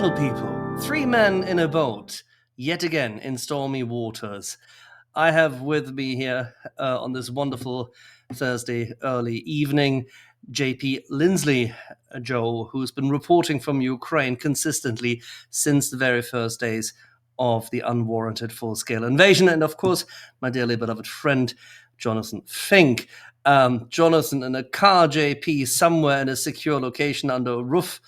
Gentle people, 3 men in a boat, yet again in stormy waters. I have with me here on this wonderful Thursday early evening JP LIndsley, Joe, who's been reporting from Ukraine consistently since the very first days of the unwarranted full-scale invasion. And of course, my dearly beloved friend, Jonathan Fink. Jonathan in a car, JP, somewhere in a secure location under a roof.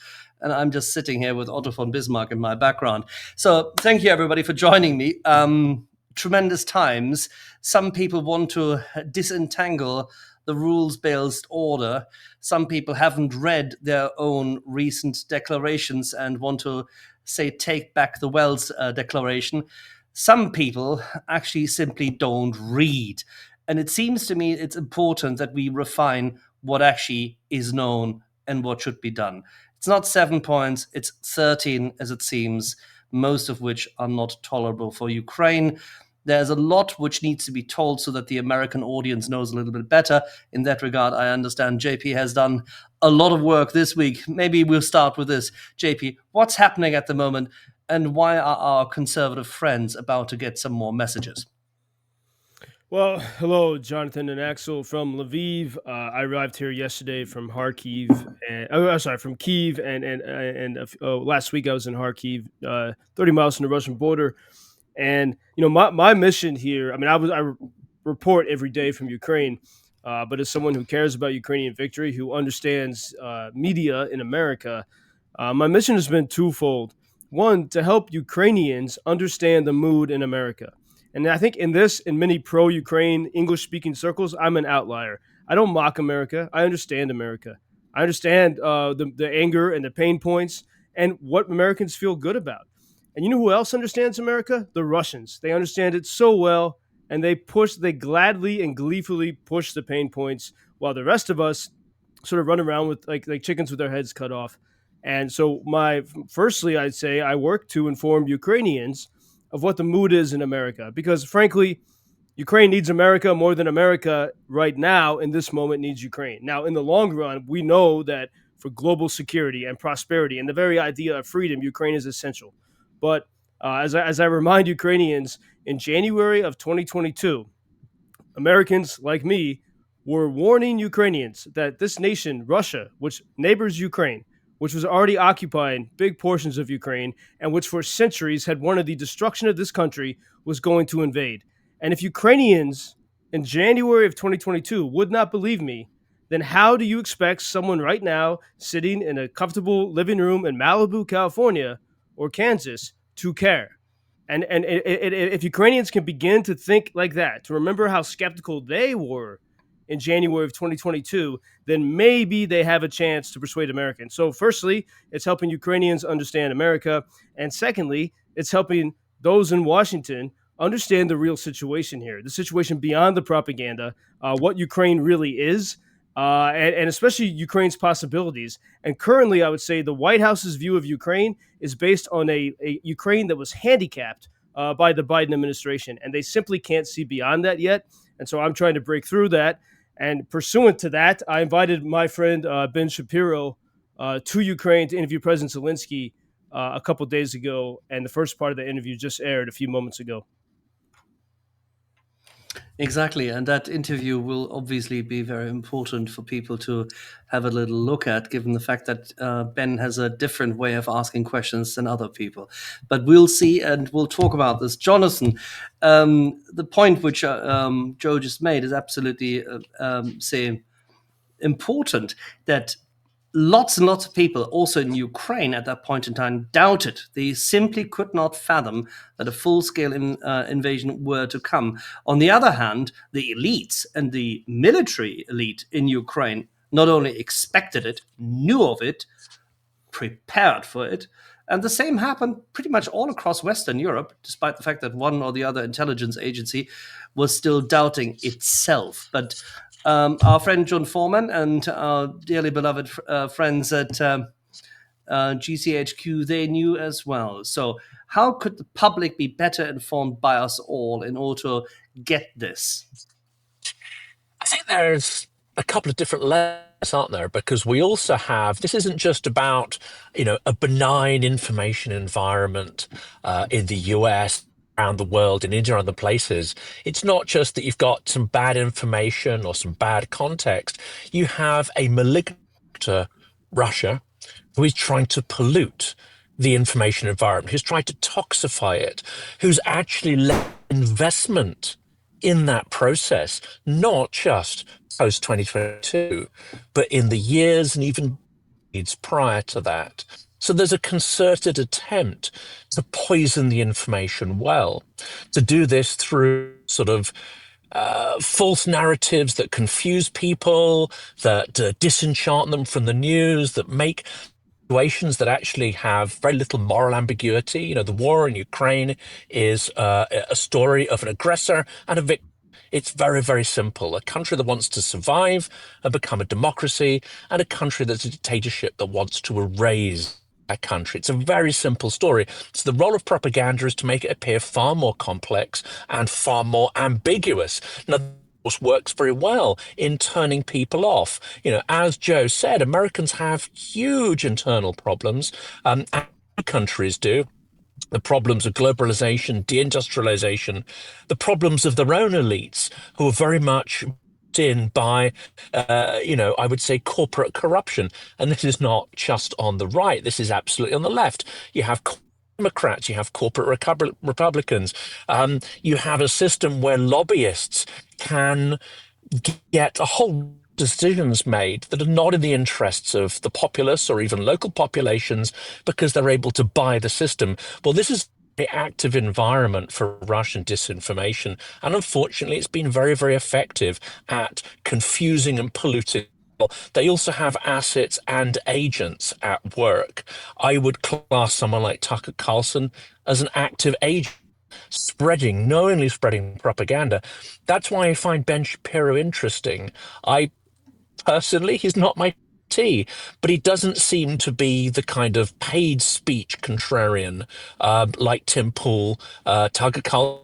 And I'm just sitting here with Otto von Bismarck in my background. So thank you, everybody, for joining me. Tremendous times. Some people want to disentangle the rules-based order. Some people haven't read their own recent declarations and want to, say, take back the Wells Declaration. Some people actually simply don't read. And it seems to me it's important that we refine what actually is known and what should be done. It's not 7 points, it's 13, as it seems, most of which are not tolerable for Ukraine. There's a lot which needs to be told so that the American audience knows a little bit better. In that regard, I understand JP has done a lot of work this week. Maybe we'll start with this. JP, what's happening at the moment, and why are our conservative friends about to get some more messages? Well, hello, Jonathan and Axel from Lviv. I arrived here yesterday from Kharkiv, and from Kiev, and last week I was in Kharkiv, 30 miles from the Russian border. And my mission here. I mean, I report every day from Ukraine, but as someone who cares about Ukrainian victory, who understands media in America, my mission has been twofold. One, to help Ukrainians understand the mood in America. And I think in many pro-Ukraine English-speaking circles, I'm an outlier. I don't mock America. I understand America. I understand the anger and the pain points and what Americans feel good about. And you know who else understands America? The Russians. They understand it so well, and they gladly and gleefully push the pain points, while the rest of us sort of run around with like chickens with their heads cut off. And so firstly, I'd say I work to inform Ukrainians of what the mood is in America, because frankly, Ukraine needs America more than America right now in this moment needs Ukraine. Now, in the long run, we know that for global security and prosperity and the very idea of freedom, Ukraine is essential. But as I remind Ukrainians, in January of 2022, Americans like me were warning Ukrainians that this nation, Russia, which neighbors Ukraine, which was already occupying big portions of Ukraine, and which for centuries had wanted the destruction of this country, was going to invade. And if Ukrainians in January of 2022 would not believe me, then how do you expect someone right now sitting in a comfortable living room in Malibu, California, or Kansas to care? And if Ukrainians can begin to think like that, to remember how skeptical they were in January of 2022, then maybe they have a chance to persuade Americans. So firstly, it's helping Ukrainians understand America. And secondly, it's helping those in Washington understand the real situation here, the situation beyond the propaganda, what Ukraine really is, and especially Ukraine's possibilities. And currently, I would say the White House's view of Ukraine is based on a Ukraine that was handicapped by the Biden administration, and they simply can't see beyond that yet. And so I'm trying to break through that. And pursuant to that, I invited my friend Ben Shapiro to Ukraine to interview President Zelensky a couple days ago, and the first part of the interview just aired a few moments ago. Exactly, and that interview will obviously be very important for people to have a little look at, given the fact that Ben has a different way of asking questions than other people. But we'll see, and we'll talk about this. Jonathan, the point which Joe just made is absolutely, say, important, that lots and lots of people, also in Ukraine at that point in time, doubted. They simply could not fathom that a full-scale invasion were to come. On the other hand, the elites and the military elite in Ukraine not only expected it, knew of it, prepared for it. And the same happened pretty much all across Western Europe, despite the fact that one or the other intelligence agency was still doubting itself. But our friend John Foreman and our dearly beloved friends at GCHQ, they knew as well. So how could the public be better informed by us all in order to get this? I think there's a couple of different layers, aren't there? Because we also have, this isn't just about, a benign information environment in the US, around the world, in India, and other places. It's not just that you've got some bad information or some bad context. You have a malignant actor, Russia, who is trying to pollute the information environment, who's trying to toxify it, who's actually led investment in that process, not just post 2022, but in the years and even decades prior to that. So there's a concerted attempt to poison the information well, to do this through sort of false narratives that confuse people, that disenchant them from the news, that make situations that actually have very little moral ambiguity. The war in Ukraine is a story of an aggressor and a victim. It's very, very simple. A country that wants to survive and become a democracy, and a country that's a dictatorship that wants to erase a country. It's a very simple story. So the role of propaganda is to make it appear far more complex and far more ambiguous. Now, this works very well in turning people off. As Joe said, Americans have huge internal problems, and countries do. The problems of globalization, deindustrialization, the problems of their own elites who are very much in by, I would say corporate corruption. And this is not just on the right. This is absolutely on the left. You have Democrats, you have corporate Republicans. You have a system where lobbyists can get a whole decisions made that are not in the interests of the populace or even local populations because they're able to buy the system. Well, this is the active environment for Russian disinformation. And unfortunately, it's been very, very effective at confusing and polluting. They also have assets and agents at work. I would class someone like Tucker Carlson as an active agent, knowingly spreading propaganda. That's why I find Ben Shapiro interesting. I personally, he's not my tea, but he doesn't seem to be the kind of paid speech contrarian like Tim Pool, Tucker Carlson,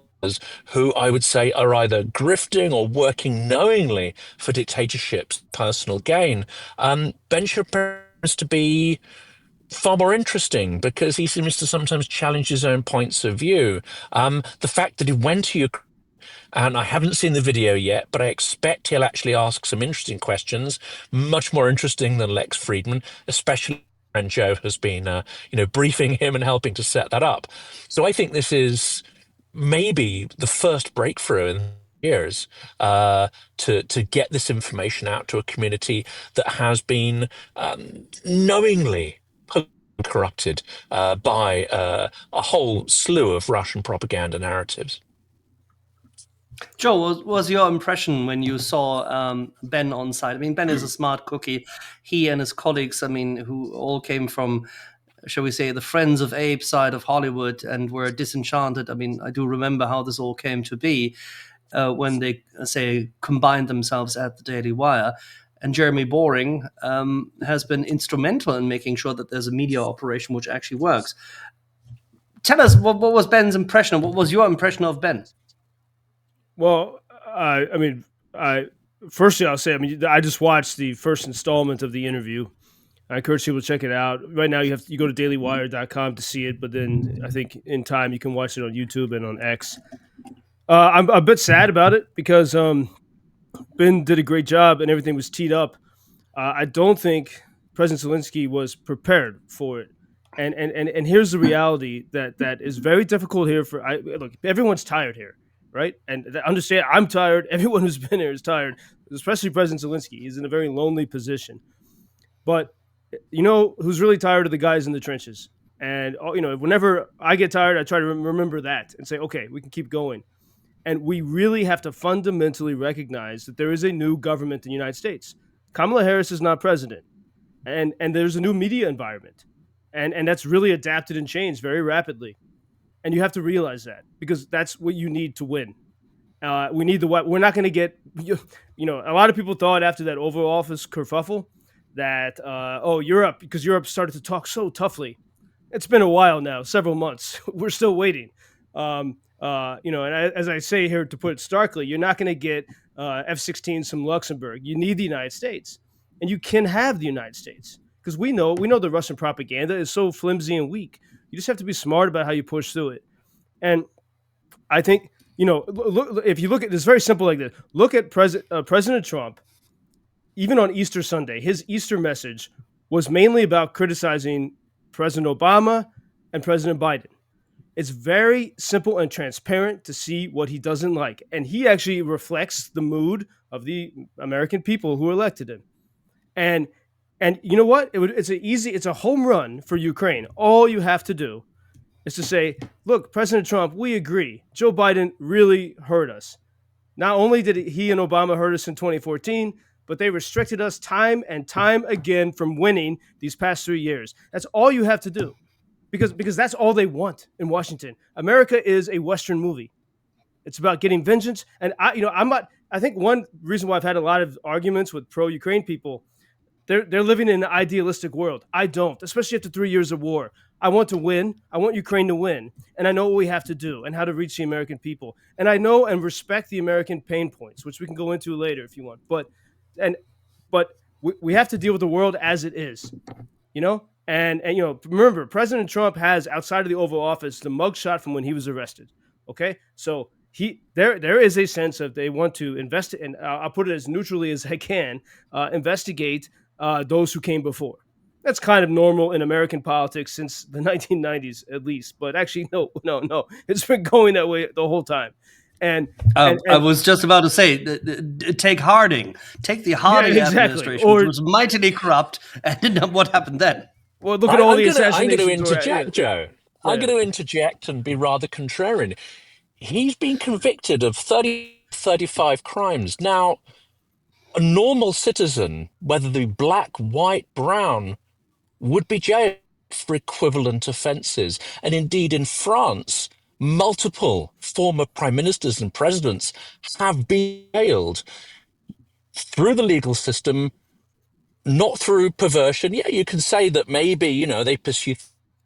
who I would say are either grifting or working knowingly for dictatorships' personal gain. Ben Shapiro seems to be far more interesting because he seems to sometimes challenge his own points of view. The fact that he went to Ukraine, and I haven't seen the video yet, but I expect he'll actually ask some interesting questions, much more interesting than Lex Friedman, especially when Joe has been, briefing him and helping to set that up. So I think this is maybe the first breakthrough in years to get this information out to a community that has been knowingly corrupted by a whole slew of Russian propaganda narratives. Joe, was your impression when you saw Ben on site? I mean, Ben is a smart cookie. He and his colleagues, who all came from, shall we say, the Friends of Abe side of Hollywood and were disenchanted. I mean, I do remember how this all came to be when they, say, combined themselves at the Daily Wire. And Jeremy Boring has been instrumental in making sure that there's a media operation which actually works. Tell us, what was Ben's impression? What was your impression of Ben? Well, firstly, I'll say, I just watched the first installment of the interview. I encourage people to check it out. Right now, you go to dailywire.com to see it, but then I think in time you can watch it on YouTube and on X. I'm a bit sad about it because Ben did a great job and everything was teed up. I don't think President Zelensky was prepared for it. And here's the reality that is very difficult here look, everyone's tired here, right? And understand, I'm tired. Everyone who's been here is tired, especially President Zelensky. He's in a very lonely position. But who's really tired of the guys in the trenches? And whenever I get tired, I try to remember that and say, okay, we can keep going. And we really have to fundamentally recognize that there is a new government in the United States. Kamala Harris is not president, and there's a new media environment, and that's really adapted and changed very rapidly. And you have to realize that because that's what you need to win. We need we're not going to get, a lot of people thought after that Oval Office kerfuffle that, Europe, because Europe started to talk so toughly. It's been a while now, several months. We're still waiting. And as I say here, to put it starkly, you're not going to get F-16s from Luxembourg. You need the United States, and you can have the United States because we know the Russian propaganda is so flimsy and weak. You just have to be smart about how you push through it. And I think look, if you look at this, very simple like this. Look at President Trump. Even on Easter Sunday, his Easter message was mainly about criticizing President Obama and President Biden. It's very simple and transparent to see what he doesn't like. And he actually reflects the mood of the American people who elected him. And you know what? It's a home run for Ukraine. All you have to do is to say, look, President Trump, we agree. Joe Biden really hurt us. Not only did he and Obama hurt us in 2014, but they restricted us time and time again from winning these past 3 years. That's all you have to do. Because that's all they want in Washington. America is a Western movie. It's about getting vengeance. And I think one reason why I've had a lot of arguments with pro-Ukraine people, they're living in an idealistic world. I don't, especially after 3 years of war. I want to win. I want Ukraine to win. And I know what we have to do and how to reach the American people. And I know and respect the American pain points, which we can go into later if you want. But we have to deal with the world as it is, And remember, President Trump has, outside of the Oval Office, the mugshot from when he was arrested. Okay, so there is a sense of they want to invest, and I'll put it as neutrally as I can, investigate those who came before. That's kind of normal in American politics since the 1990s, at least. But actually, no, it's been going that way the whole time. And I was just about to say, take Harding, take the Harding administration, which was mightily corrupt, and what happened then? Well, look at all the assassinations. I'm going to interject, Joe. I'm going to interject and be rather contrarian. He's been convicted of 35 crimes. Now, a normal citizen, whether they be black, white, brown, would be jailed for equivalent offences. And indeed, in France, multiple former prime ministers and presidents have been jailed through the legal system, not through perversion. Yeah, you can say that maybe, they pursue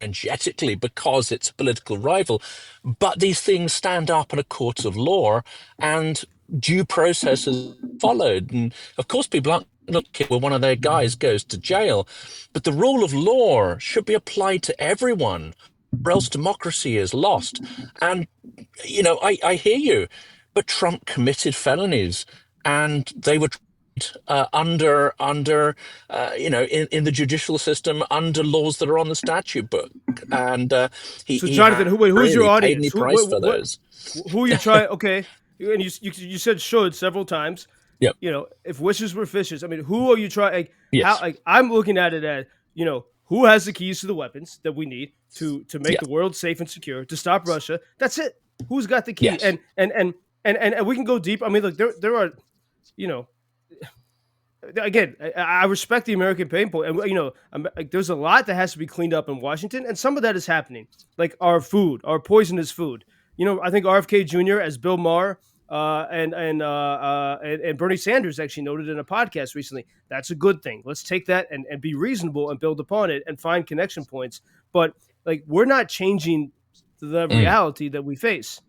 energetically because it's a political rival, but these things stand up in a court of law and due process is followed. And of course, people aren't looking when one of their guys goes to jail, but the rule of law should be applied to everyone, or else democracy is lost. And, I hear you, but Trump committed felonies and they were under in the judicial system under laws that are on the statute book, and so Jonathan, who's your audience? For those? Who you try? Okay, and you said should several times. Yep. If wishes were fishes, I mean, who are you trying? Yes. I'm looking at it as who has the keys to the weapons that we need to make the world safe and secure, to stop Russia. That's it. Who's got the key? Yes. And we can go deep. I mean, look, there are, again, I respect the American pain point, and there's a lot that has to be cleaned up in Washington, and some of that is happening, like our food, our poisonous food. I think RFK Jr., as Bill Maher and Bernie Sanders actually noted in a podcast recently, that's a good thing. Let's take that and be reasonable and build upon it and find connection points. But we're not changing the reality that we face.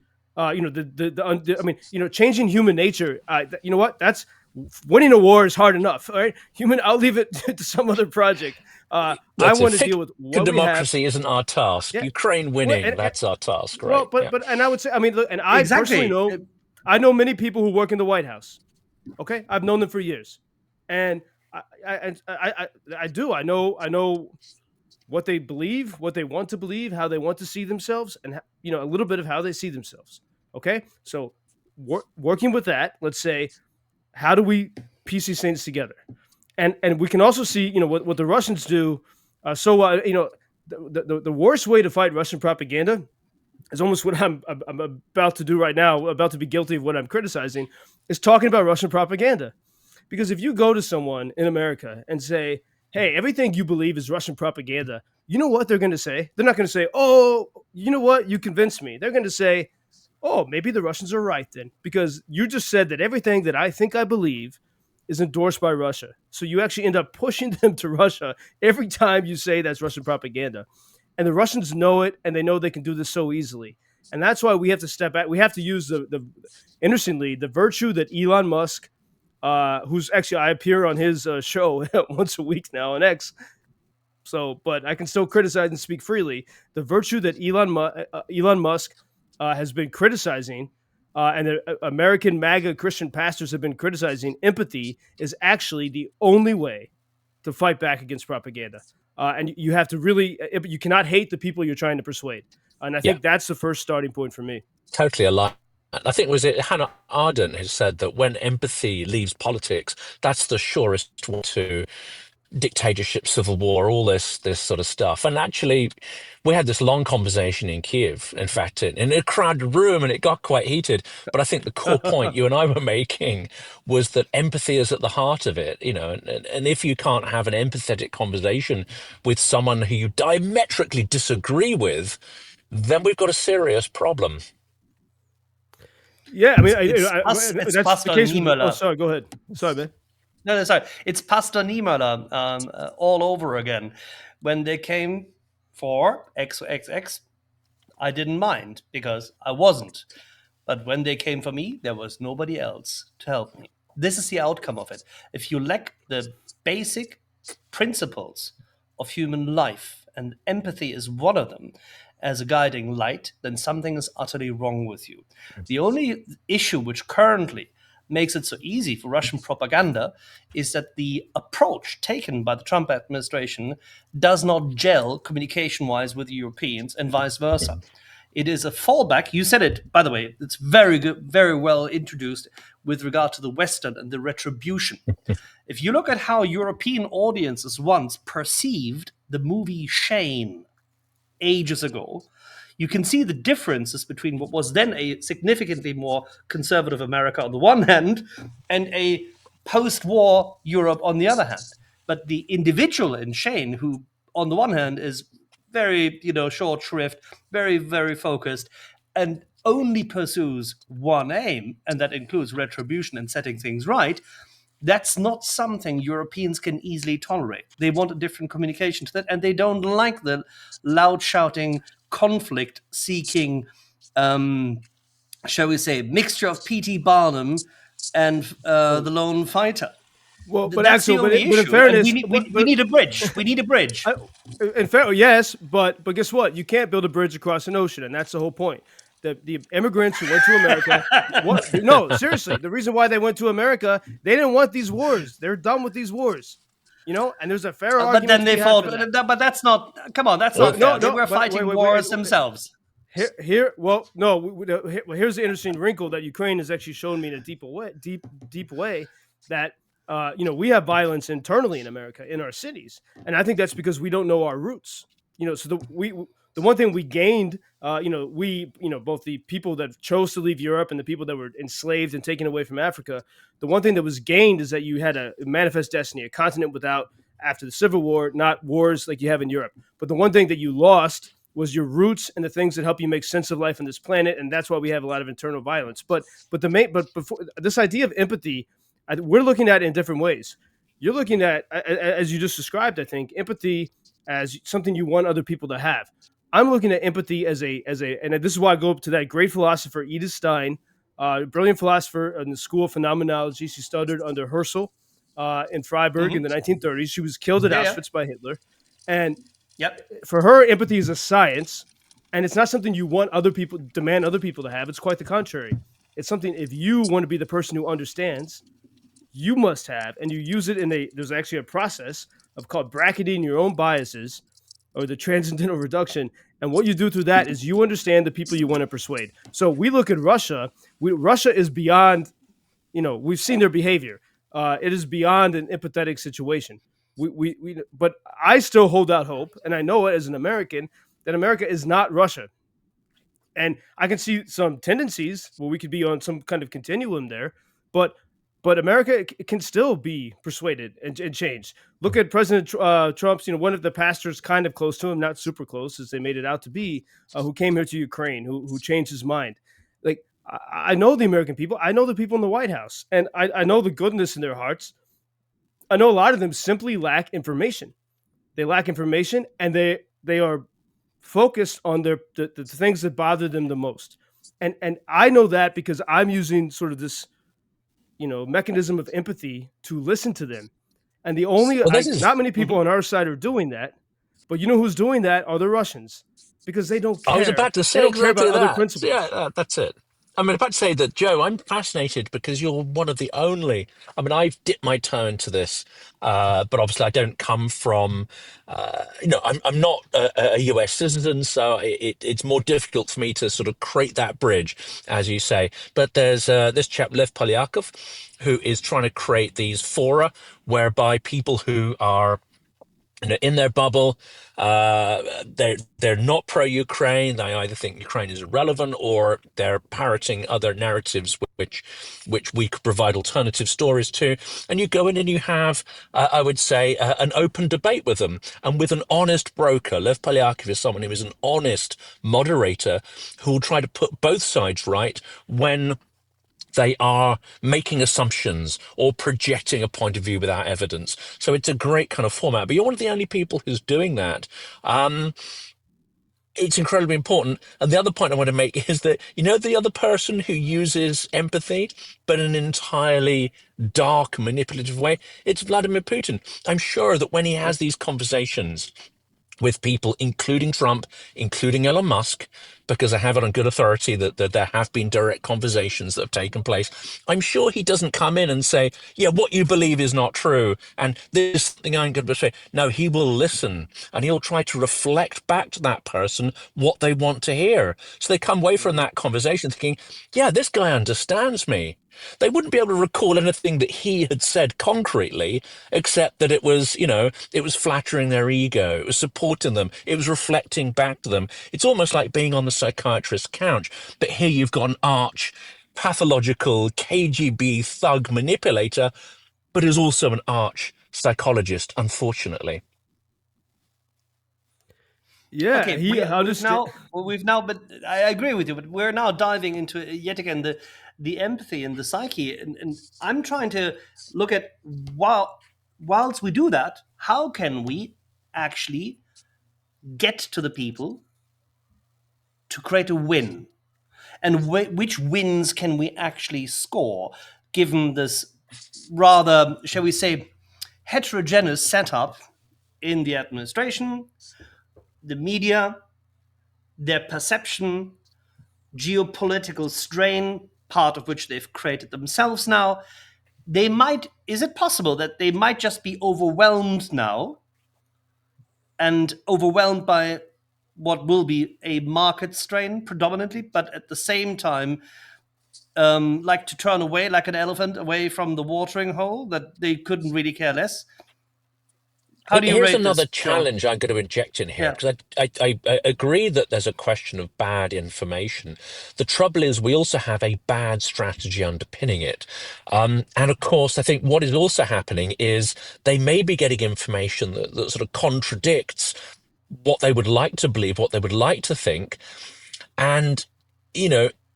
Changing human nature. That's winning a war is hard enough. All right, I'll leave it to some other project. I want to deal with what democracy isn't our task. Yeah. Ukraine winning, that's our task, right? Well, but and I would say, look, and I personally know, I know many people who work in the White House. Okay, I've known them for years, and I do. I know what they believe, what they want to believe, how they want to see themselves, and a little bit of how they see themselves. Okay, so working with that, let's say, how do we piece these things together? And we can also see, what the Russians do. The worst way to fight Russian propaganda is almost what I'm about to do right now, about to be guilty of what I'm criticizing, is talking about Russian propaganda. Because if you go to someone in America and say, hey, everything you believe is Russian propaganda, you know what they're going to say? They're not going to say, oh, you know what? You convinced me. They're going to say, oh, maybe the Russians are right then, because you just said that everything that I think I believe is endorsed by Russia. So you actually end up pushing them to Russia every time you say that's Russian propaganda. And the Russians know it, and they know they can do this so easily. And that's why we have to step back. We have to use interestingly, the virtue that Elon Musk, who's actually, I appear on his show once a week now on X. So, but I can still criticize and speak freely. The virtue that Elon Musk has been criticizing, and the American MAGA Christian pastors have been criticizing, empathy is actually the only way to fight back against propaganda. And you have to really, you cannot hate the people you're trying to persuade. And I think that's the first starting point for me. Totally aligned. I think was it Hannah Arendt has said that when empathy leaves politics, that's the surest way to dictatorship, civil war, all this sort of stuff. And actually, we had this long conversation in Kiev, in fact, in a crowded room, and it got quite heated. But I think the core point you and I were making was that empathy is at the heart of it, and if you can't have an empathetic conversation with someone who you diametrically disagree with, then we've got a serious problem. Yeah, I mean, it's that's Pastor the case with, Niemöller. oh, sorry, go ahead. Sorry, man. No, sorry. It's Pastor Niemöller all over again. When they came for XXX, I didn't mind because I wasn't. But when they came for me, there was nobody else to help me. This is the outcome of it. If you lack the basic principles of human life, and empathy is one of them, as a guiding light, then something is utterly wrong with you. The only issue which currently makes it so easy for Russian propaganda is that the approach taken by the Trump administration does not gel communication-wise with the Europeans and vice versa. It is a fallback. You said it, by the way, it's very good, very well introduced with regard to the Western and the retribution. If you look at how European audiences once perceived the movie Shane ages ago, you can see the differences between what was then a significantly more conservative America on the one hand and a post-war Europe on the other hand. But the individual in Shane, who on the one hand is very, short shrift, very, very focused, and only pursues one aim, and that includes retribution and setting things right, that's not something Europeans can easily tolerate. They want a different communication to that, and they don't like the loud shouting, conflict seeking, shall we say, mixture of P.T. Barnum and the lone fighter. Well, but that's actually, the only but in issue. fairness, We need a bridge. We need a bridge. In fair, yes, but guess what? You can't build a bridge across an ocean, and that's the whole point. The immigrants who went to America, no, seriously, the reason why they went to America, they didn't want these wars. They're done with these wars, and there's a fair argument. But then they fought. But that's not. Come on, that's not fair. They were fighting wars themselves. Here's the interesting wrinkle that Ukraine has actually shown me in a deep way that we have violence internally in America, in our cities, and I think that's because we don't know our roots. So the one thing we gained, both the people that chose to leave Europe and the people that were enslaved and taken away from Africa, the one thing that was gained is that you had a manifest destiny, a continent without, after the Civil War, not wars like you have in Europe. But the one thing that you lost was your roots and the things that help you make sense of life on this planet, and that's why we have a lot of internal violence. But before this idea of empathy, we're looking at it in different ways. You're looking at, as you just described, I think, empathy as something you want other people to have. I'm looking at empathy as a, and this is why I go up to that great philosopher, Edith Stein, brilliant philosopher in the School of Phenomenology. She studied under Husserl in Freiburg in the 1930s. She was killed at Auschwitz by Hitler. And for her, empathy is a science, and it's not something you want demand other people to have. It's quite the contrary. It's something, if you want to be the person who understands, you must have, and you use it there's actually a process called bracketing your own biases, or the transcendental reduction. And what you do through that is you understand the people you want to persuade. So we look at Russia. Russia is beyond, we've seen their behavior. It is beyond an empathetic situation. But I still hold out hope, and I know it as an American, that America is not Russia. And I can see some tendencies where we could be on some kind of continuum there, but America can still be persuaded and changed. Look at President Trump's, one of the pastors kind of close to him, not super close as they made it out to be, who came here to Ukraine, who changed his mind. Like, I know the American people. I know the people in the White House, and I know the goodness in their hearts. I know a lot of them simply lack information. They lack information, and they are focused on the things that bother them the most. And I know that because I'm using sort of this, mechanism of empathy to listen to them. And Well, this is. not many people on our side are doing that, but you know who's doing that are the Russians, because they don't I was care. about to They say don't care about exactly other that. principles. That's it. I mean, about to say that, Joe, I'm fascinated because you're one of the only. I mean, I've dipped my toe into this, but obviously I don't come from. I'm not a US citizen, so it's more difficult for me to sort of create that bridge, as you say. But there's this chap, Lev Polyakov, who is trying to create these fora whereby people who are in their bubble. They're not pro-Ukraine. They either think Ukraine is irrelevant or they're parroting other narratives which we could provide alternative stories to. And you go in and you have, I would say, an open debate with them and with an honest broker. Lev Polyakov is someone who is an honest moderator who will try to put both sides right when they are making assumptions or projecting a point of view without evidence. So it's a great kind of format. But you're one of the only people who's doing that. It's incredibly important. And the other point I want to make is that, the other person who uses empathy, but in an entirely dark, manipulative way, it's Vladimir Putin. I'm sure that when he has these conversations with people, including Trump, including Elon Musk, because I have it on good authority that there have been direct conversations that have taken place. I'm sure he doesn't come in and say, yeah, what you believe is not true, and this is something I'm going to say. No, he will listen, and he'll try to reflect back to that person what they want to hear. So they come away from that conversation thinking, yeah, this guy understands me. They wouldn't be able to recall anything that he had said concretely, except that it was, it was flattering their ego, it was supporting them, it was reflecting back to them. It's almost like being on the psychiatrist's couch, but here you've got an arch, pathological KGB thug manipulator, but is also an arch psychologist, unfortunately. Yeah, Okay, he understand. but I agree with you. But we're now diving into yet again the empathy and the psyche, and I'm trying to look at whilst we do that, how can we actually get to the people to create a win, and which wins can we actually score, given this rather, shall we say, heterogeneous setup in the administration, the media, their perception, geopolitical strain, part of which they've created themselves now. Is it possible that they might just be overwhelmed now and overwhelmed by what will be a market strain predominantly, but at the same time, like to turn away like an elephant away from the watering hole, that they couldn't really care less? How do you Here's rate another this, Joe? challenge I'm going to inject in here Yeah. because I agree that there's a question of bad information. The trouble is we also have a bad strategy underpinning it. And of course, I think what is also happening is they may be getting information that sort of contradicts what they would like to believe, what they would like to think. And,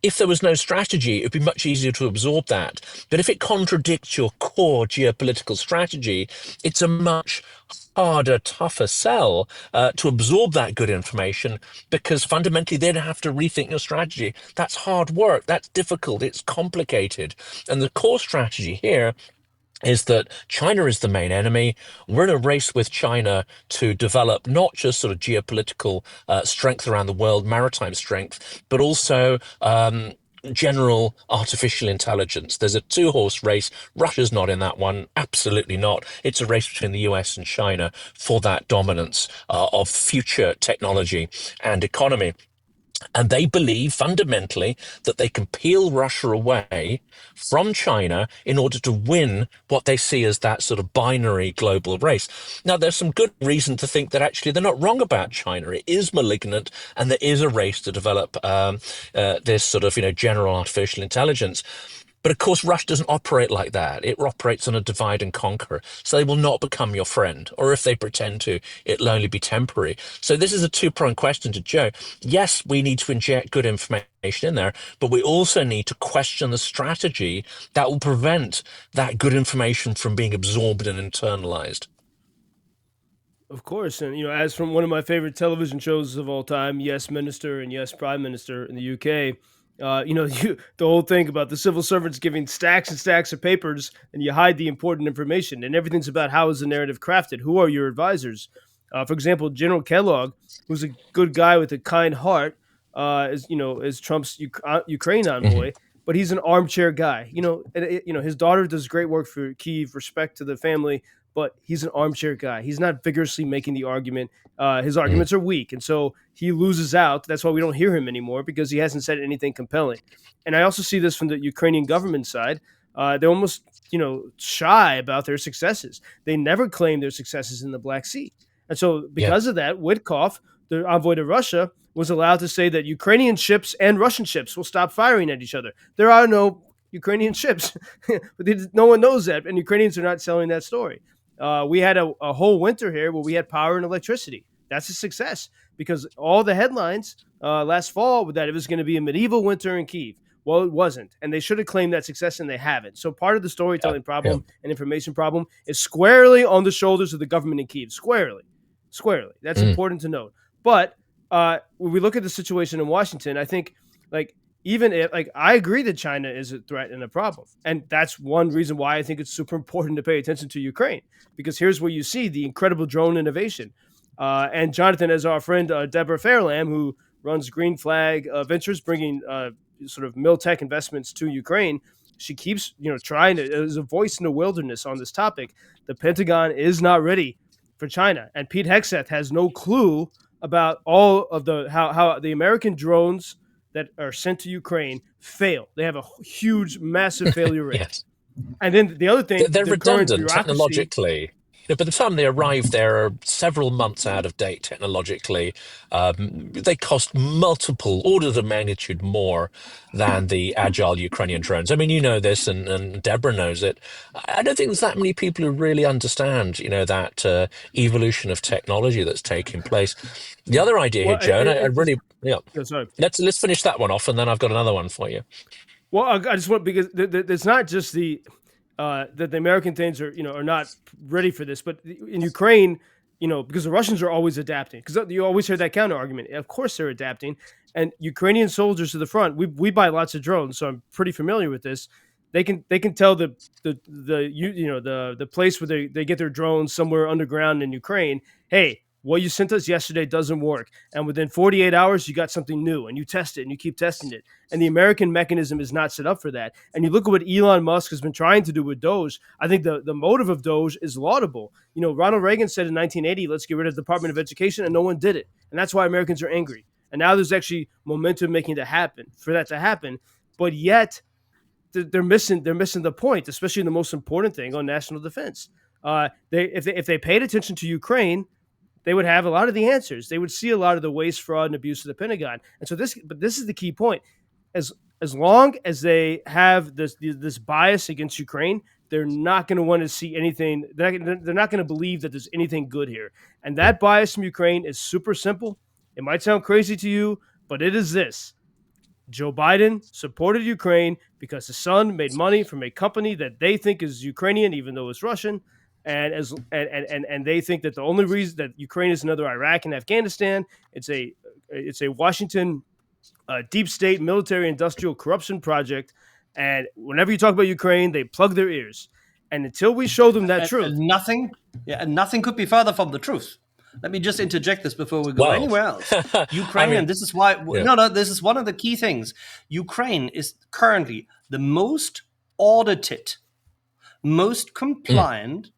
if there was no strategy, it'd be much easier to absorb that. But if it contradicts your core geopolitical strategy, it's a much harder, tougher sell to absorb that good information because fundamentally they'd have to rethink your strategy. That's hard work. That's difficult. It's complicated. And the core strategy here is that China is the main enemy. We're in a race with China to develop not just sort of geopolitical strength around the world, maritime strength, but also general artificial intelligence. There's a two-horse race. Russia's not in that one. Absolutely not. It's a race between the US and China for that dominance of future technology and economy. And they believe fundamentally that they can peel Russia away from China in order to win what they see as that sort of binary global race. Now, there's some good reason to think that actually they're not wrong about China. It is malignant, and there is a race to develop this sort of, general artificial intelligence. But of course, Russia doesn't operate like that. It operates on a divide and conquer. So they will not become your friend. Or if they pretend to, it'll only be temporary. So this is a two-pronged question to Joe. Yes, we need to inject good information in there, but we also need to question the strategy that will prevent that good information from being absorbed and internalized. Of course, and as from one of my favorite television shows of all time, Yes Minister and Yes Prime Minister in the UK, the whole thing about the civil servants giving stacks and stacks of papers, and you hide the important information, and everything's about how is the narrative crafted, who are your advisors. For example, General Kellogg, who's a good guy with a kind heart, is Trump's Ukraine Hmm. envoy, but he's an armchair guy. His daughter does great work for Kyiv. Respect to the family, but he's an armchair guy. He's not vigorously making the argument. His Hmm. arguments are weak, and so he loses out. That's why we don't hear him anymore, because he hasn't said anything compelling. And I also see this from the Ukrainian government side. They're almost shy about their successes. They never claim their successes in the Black Sea, and so Yeah. because of that, Witkoff, the envoy to Russia, was allowed to say that Ukrainian ships and Russian ships will stop firing at each other. There are no Ukrainian ships, but no one knows that, and Ukrainians are not selling that story. We had a whole winter here where we had power and electricity. That's a success, because all the headlines last fall were that it was going to be a medieval winter in Kyiv. Well, it wasn't, and they should have claimed that success, and they haven't. So part of the Yeah. storytelling Yeah. problem and information problem is squarely on the shoulders of the government in Kyiv. Squarely. That's Mm. important to note. But when we look at the situation in Washington, I think, like, even if, like, I agree that China is a threat and a problem, and that's one reason why I think it's super important to pay attention to Ukraine, because here's where you see the incredible drone innovation. And Jonathan, as our friend Deborah Fairlam, who runs Green Flag Ventures, bringing sort of Miltech investments to Ukraine, she keeps trying to, as a voice in the wilderness on this topic. The Pentagon is not ready for China, and Pete Hegseth has no clue about all of the how the American drones that are sent to Ukraine fail. They have a huge, massive failure rate. Yes. And then the other thing, They're the current redundant bureaucracy. technologically. By the time they arrive, they're several months out of date technologically. They cost multiple orders of magnitude more than the agile Ukrainian drones. I mean, you know this, and Deborah knows it. I don't think there's that many people who really understand, that evolution of technology that's taking place. The other idea here, Well, Joe, and I really, yeah, sorry. let's finish that one off, and then I've got another one for you. Well, I just want, because it's not just that the American things are not ready for this, but in Ukraine, because the Russians are always adapting. Because you always hear that counter argument. Of course, they're adapting, and Ukrainian soldiers to the front. We buy lots of drones, so I'm pretty familiar with this. They can tell the place where they get their drones somewhere underground in Ukraine. Hey, what you sent us yesterday doesn't work, and within 48 hours you got something new, and you test it and you keep testing it. And the American mechanism is not set up for that. And you look at what Elon Musk has been trying to do with Doge. I think the motive of Doge is laudable. Ronald Reagan said in 1980, let's get rid of the Department of Education, and no one did it. And that's why Americans are angry. And now there's actually momentum making for that to happen. But yet they're missing the point, especially in the most important thing on national defense. If they paid attention to Ukraine, they would have a lot of the answers. They would see a lot of the waste, fraud, and abuse of the Pentagon. And so this is the key point. As long as they have this bias against Ukraine, they're not going to want to see anything. They're not going to believe that there's anything good here. And Mm. that bias from Ukraine is super simple. It might sound crazy to you, but it is this: Joe Biden supported Ukraine because his son made money from a company that they think is Ukrainian, even though it's Russian. And they think that the only reason that Ukraine is another Iraq and Afghanistan, it's a Washington deep state military industrial corruption project. And whenever you talk about Ukraine, they plug their ears. And until we show them that truth, And nothing could be further from the truth. Let me just interject this before we go Well, anywhere else. I Ukraine, mean, and this is why, yeah. no, this is one of the key things. Ukraine is currently the most audited, most compliant,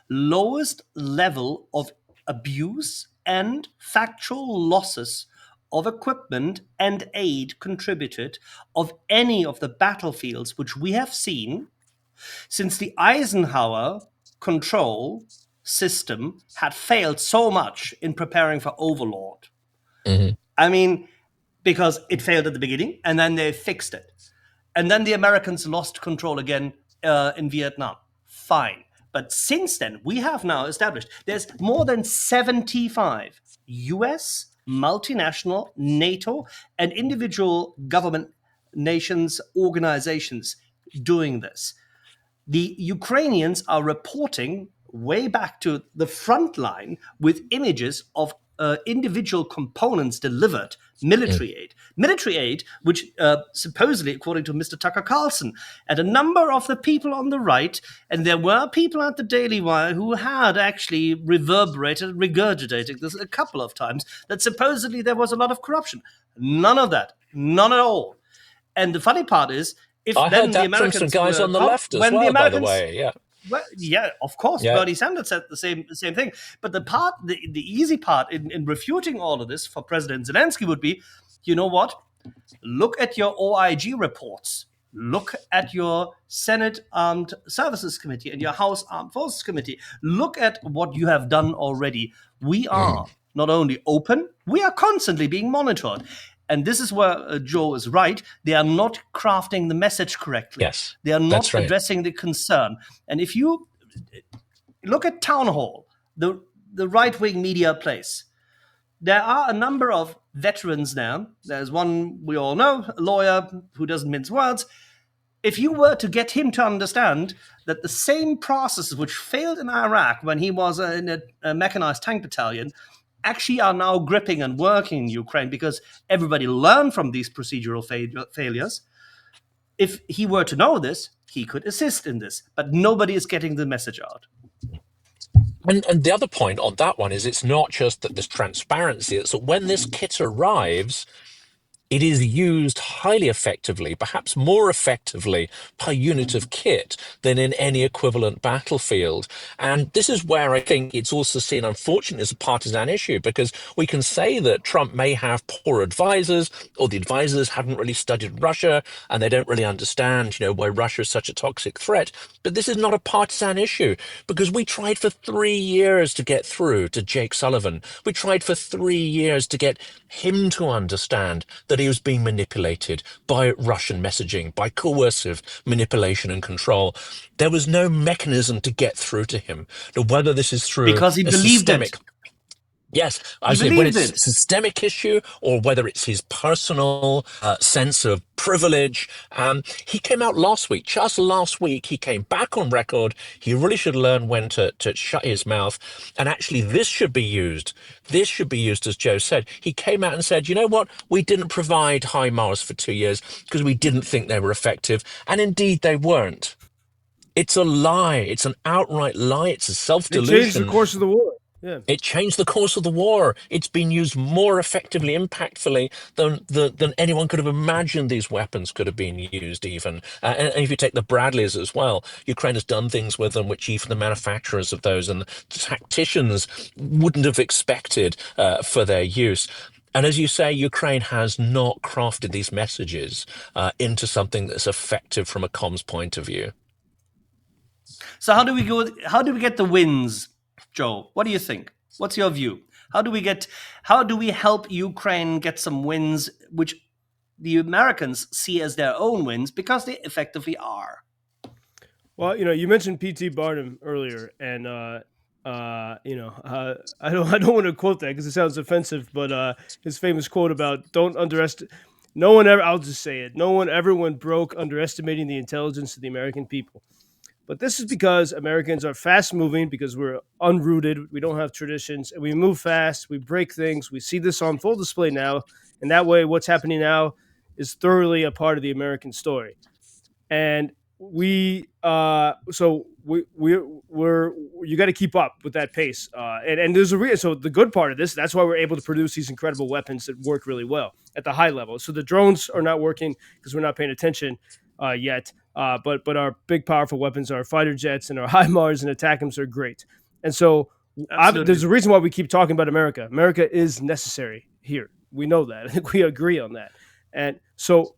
lowest level of abuse and factual losses of equipment and aid contributed of any of the battlefields which we have seen since the Eisenhower control system had failed so much in preparing for Overlord. Mhm. I mean, because it failed at the beginning and then they fixed it. And then the Americans lost control again in Vietnam. Fine. But since then, we have now established there's more than 75 US, multinational, NATO, and individual government nations, organizations doing this. The Ukrainians are reporting way back to the front line with images of individual components delivered, military aid, which supposedly, according to Mr. Tucker Carlson, and a number of the people on the right, and there were people at the Daily Wire who had actually regurgitated this a couple of times, that supposedly there was a lot of corruption. None of that, none at all. And the funny part is, if I then heard the that from some Americans guys were on the left as when the well, by the Americans way. Yeah. well, yeah, of course, Yeah. Bernie Sanders said the same thing. But the easy part in refuting all of this for President Zelensky would be, you know what? Look at your OIG reports. Look at your Senate Armed Services Committee and your House Armed Forces Committee. Look at what you have done already. We are not only open, we are constantly being monitored. And this is where Joe is right. They are not crafting the message correctly. Yes, they are not that's right. addressing the concern. And if you look at Town Hall, the right-wing media place, there are a number of veterans there. There's one we all know, a lawyer who doesn't mince words. If you were to get him to understand that the same processes which failed in Iraq when he was in a mechanized tank battalion actually are now gripping and working in Ukraine because everybody learned from these procedural failures. If he were to know this, he could assist in this, but nobody is getting the message out. And the other point on that one is it's not just that there's transparency, it's that when this kit arrives, it is used highly effectively, perhaps more effectively per unit of kit than in any equivalent battlefield. And this is where I think it's also seen, unfortunately, as a partisan issue, because we can say that Trump may have poor advisors, or the advisors haven't really studied Russia, and they don't really understand, why Russia is such a toxic threat. But this is not a partisan issue, because we tried for 3 years to get through to Jake Sullivan. We tried for 3 years to get him to understand that he was being manipulated by Russian messaging, by coercive manipulation and control. There was no mechanism to get through to him. Now, whether this is through because he a believed systemic... it. Yes, I say when it's a systemic issue or whether it's his personal sense of privilege. He came out last week, just last week, he came back on record. He really should learn when to shut his mouth. And actually, this should be used. This should be used, as Joe said. He came out and said, you know what? We didn't provide HIMARS for 2 years because we didn't think they were effective. And indeed, they weren't. It's a lie. It's an outright lie. It's a self-delusion. It changed the course of the war. Yeah. It changed the course of the war. It's been used more effectively, impactfully than anyone could have imagined these weapons could have been used even. And if you take the Bradleys as well, Ukraine has done things with them which even the manufacturers of those and the tacticians wouldn't have expected for their use. And as you say, Ukraine has not crafted these messages into something that's effective from a comms point of view. So how do we get the wins, Joe? What do you think? What's your view? How do we help Ukraine get some wins which the Americans see as their own wins because they effectively are? Well, you mentioned P.T. Barnum earlier, and I don't want to quote that because it sounds offensive, but his famous quote about don't underestimate. No one ever. I'll just say it. No one ever went broke underestimating the intelligence of the American people. But this is because Americans are fast moving, because we're unrooted, we don't have traditions, and we move fast, we break things. We see this on full display now, and that way what's happening now is thoroughly a part of the American story. And you got to keep up with that pace. And there's a reason. So the good part of this, that's why we're able to produce these incredible weapons that work really well at the high level. So the drones are not working because we're not paying attention yet. But our big, powerful weapons, our fighter jets and our HIMARS and ATACMS are great. And so there's a reason why we keep talking about America. America is necessary here. We know that. I think we agree on that. And so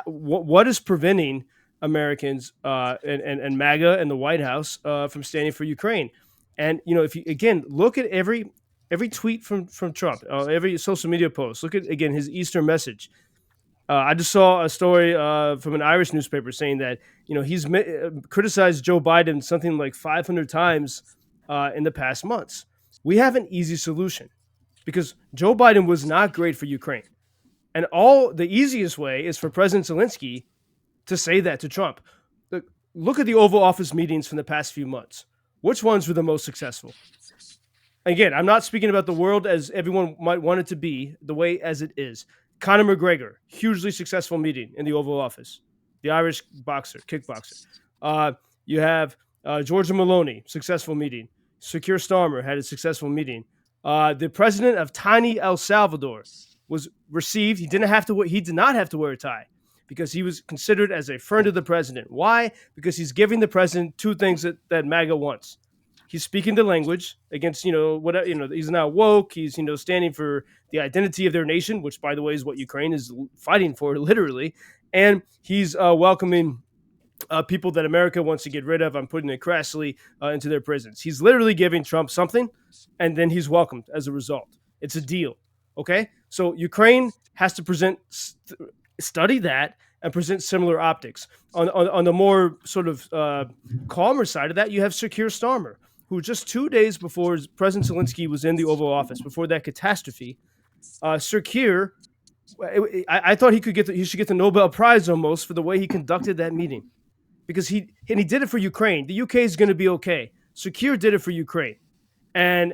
what is preventing Americans and MAGA and the White House from standing for Ukraine? And, if you, again, look at every tweet from Trump, every social media post, look at, again, his Easter message. I just saw a story from an Irish newspaper saying that, he's criticized Joe Biden something like 500 times in the past months. We have an easy solution because Joe Biden was not great for Ukraine. And the easiest way is for President Zelensky to say that to Trump. Look at the Oval Office meetings from the past few months. which ones were the most successful? Again, I'm not speaking about the world as everyone might want it to be, the way as it is. Conor McGregor, hugely successful meeting in the Oval Office, the Irish boxer, kickboxer. You have Georgia Maloney, successful meeting. Secure Starmer had a successful meeting. The president of tiny El Salvador was received. He did not have to wear a tie because he was considered as a friend of the president. Why? Because he's giving the president two things that MAGA wants. He's speaking the language against, whatever, he's not woke. He's, standing for the identity of their nation, which, by the way, is what Ukraine is fighting for, literally. And he's welcoming people that America wants to get rid of. I'm putting it crassly into their prisons. He's literally giving Trump something, and then he's welcomed as a result. It's a deal. Okay, so Ukraine has to study that and present similar optics. On the more sort of calmer side of that, you have Secure Starmer, who just 2 days before President Zelensky was in the Oval Office, before that catastrophe, Secure, I thought he should get the Nobel Prize almost for the way he conducted that meeting, because he did it for Ukraine. The UK is going to be okay. Secure did it for Ukraine, and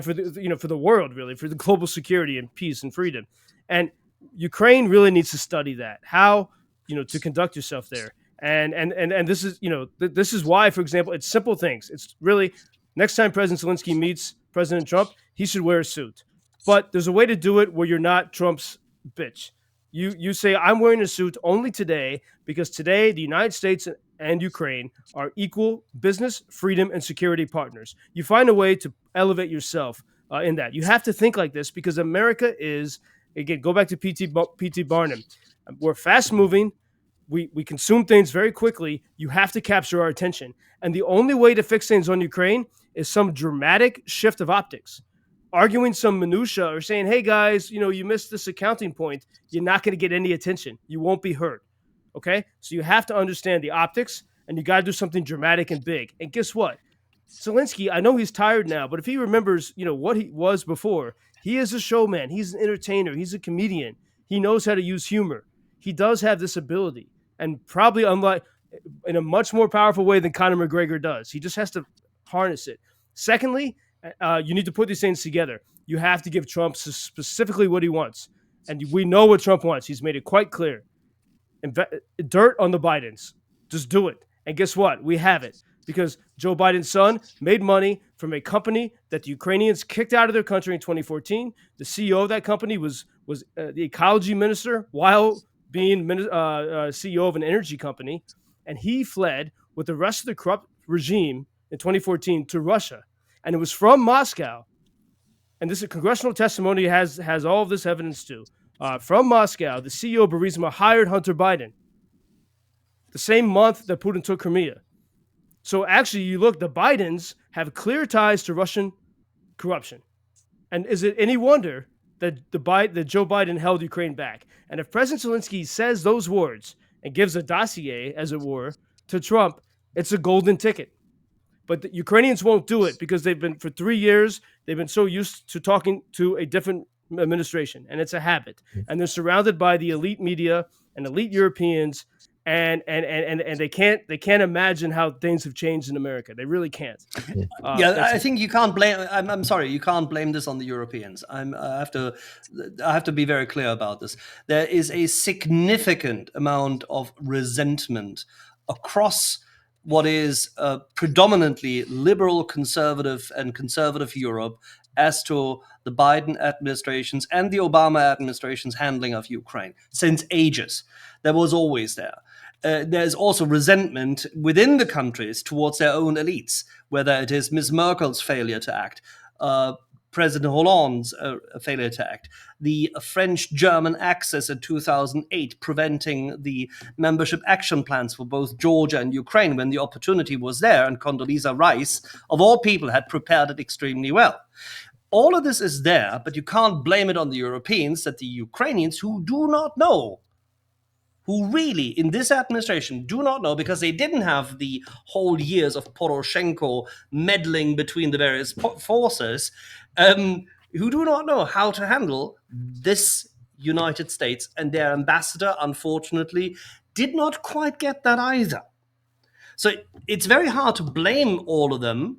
for for the world, really, for the global security and peace and freedom. And Ukraine really needs to study that, how to conduct yourself there. And this is this is why, for example, it's simple things. It's really, next time President Zelensky meets President Trump, he should wear a suit. But there's a way to do it where you're not Trump's bitch. You say, I'm wearing a suit only today because today the United States and Ukraine are equal business, freedom, and security partners. You find a way to elevate yourself in that. You have to think like this because America is, again, go back to P.T. Barnum. We're fast moving. We consume things very quickly. You have to capture our attention. And the only way to fix things on Ukraine is some dramatic shift of optics. Arguing some minutia or saying, hey, guys, you missed this accounting point. You're not going to get any attention. You won't be heard. Okay? So you have to understand the optics, and you got to do something dramatic and big. And guess what? Zelensky, I know he's tired now, but if he remembers, what he was before, he is a showman. He's an entertainer. He's a comedian. He knows how to use humor. He does have this ability, and probably in a much more powerful way than Conor McGregor does. He just has to harness it. Secondly, you need to put these things together. You have to give Trump specifically what he wants. And we know what Trump wants. He's made it quite clear. Dirt on the Bidens. Just do it. And guess what? We have it. Because Joe Biden's son made money from a company that the Ukrainians kicked out of their country in 2014. The CEO of that company was the ecology minister while being CEO of an energy company. And he fled with the rest of the corrupt regime in 2014 to Russia. And it was from Moscow. And this is congressional testimony has all of this evidence too. From Moscow, the CEO of Burisma hired Hunter Biden the same month that Putin took Crimea. So actually, you look, the Bidens have clear ties to Russian corruption. And is it any wonder that that Joe Biden held Ukraine back? And if President Zelensky says those words and gives a dossier, as it were, to Trump, it's a golden ticket. But the Ukrainians won't do it because for 3 years, they've been so used to talking to a different administration, and it's a habit. And they're surrounded by the elite media and elite Europeans, and they can't imagine how things have changed in America. They really can't. I think you can't blame. I'm sorry, you can't blame this on the Europeans. I have to be very clear about this. There is a significant amount of resentment across what is predominantly liberal, conservative, and conservative Europe as to the Biden administration's and the Obama administration's handling of Ukraine since ages. That was always there. There's also resentment within the countries towards their own elites, whether it is Ms. Merkel's failure to act, President Hollande's failure to act, the French-German axis in 2008 preventing the membership action plans for both Georgia and Ukraine when the opportunity was there, and Condoleezza Rice, of all people, had prepared it extremely well. All of this is there, but you can't blame it on the Europeans that the Ukrainians, who do not know, who really, in this administration, do not know, because they didn't have the whole years of Poroshenko meddling between the various forces, who do not know how to handle this United States, and their ambassador, unfortunately, did not quite get that either. So it's very hard to blame all of them.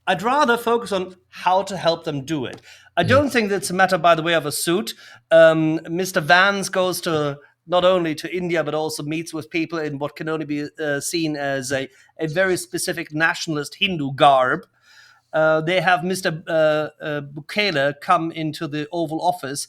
I'd rather focus on how to help them do it. I don't think that's a matter, by the way, of a suit. Mr. Vance goes to not only to India, but also meets with people in what can only be seen as a very specific nationalist Hindu garb. They have Mr. Bukele come into the Oval Office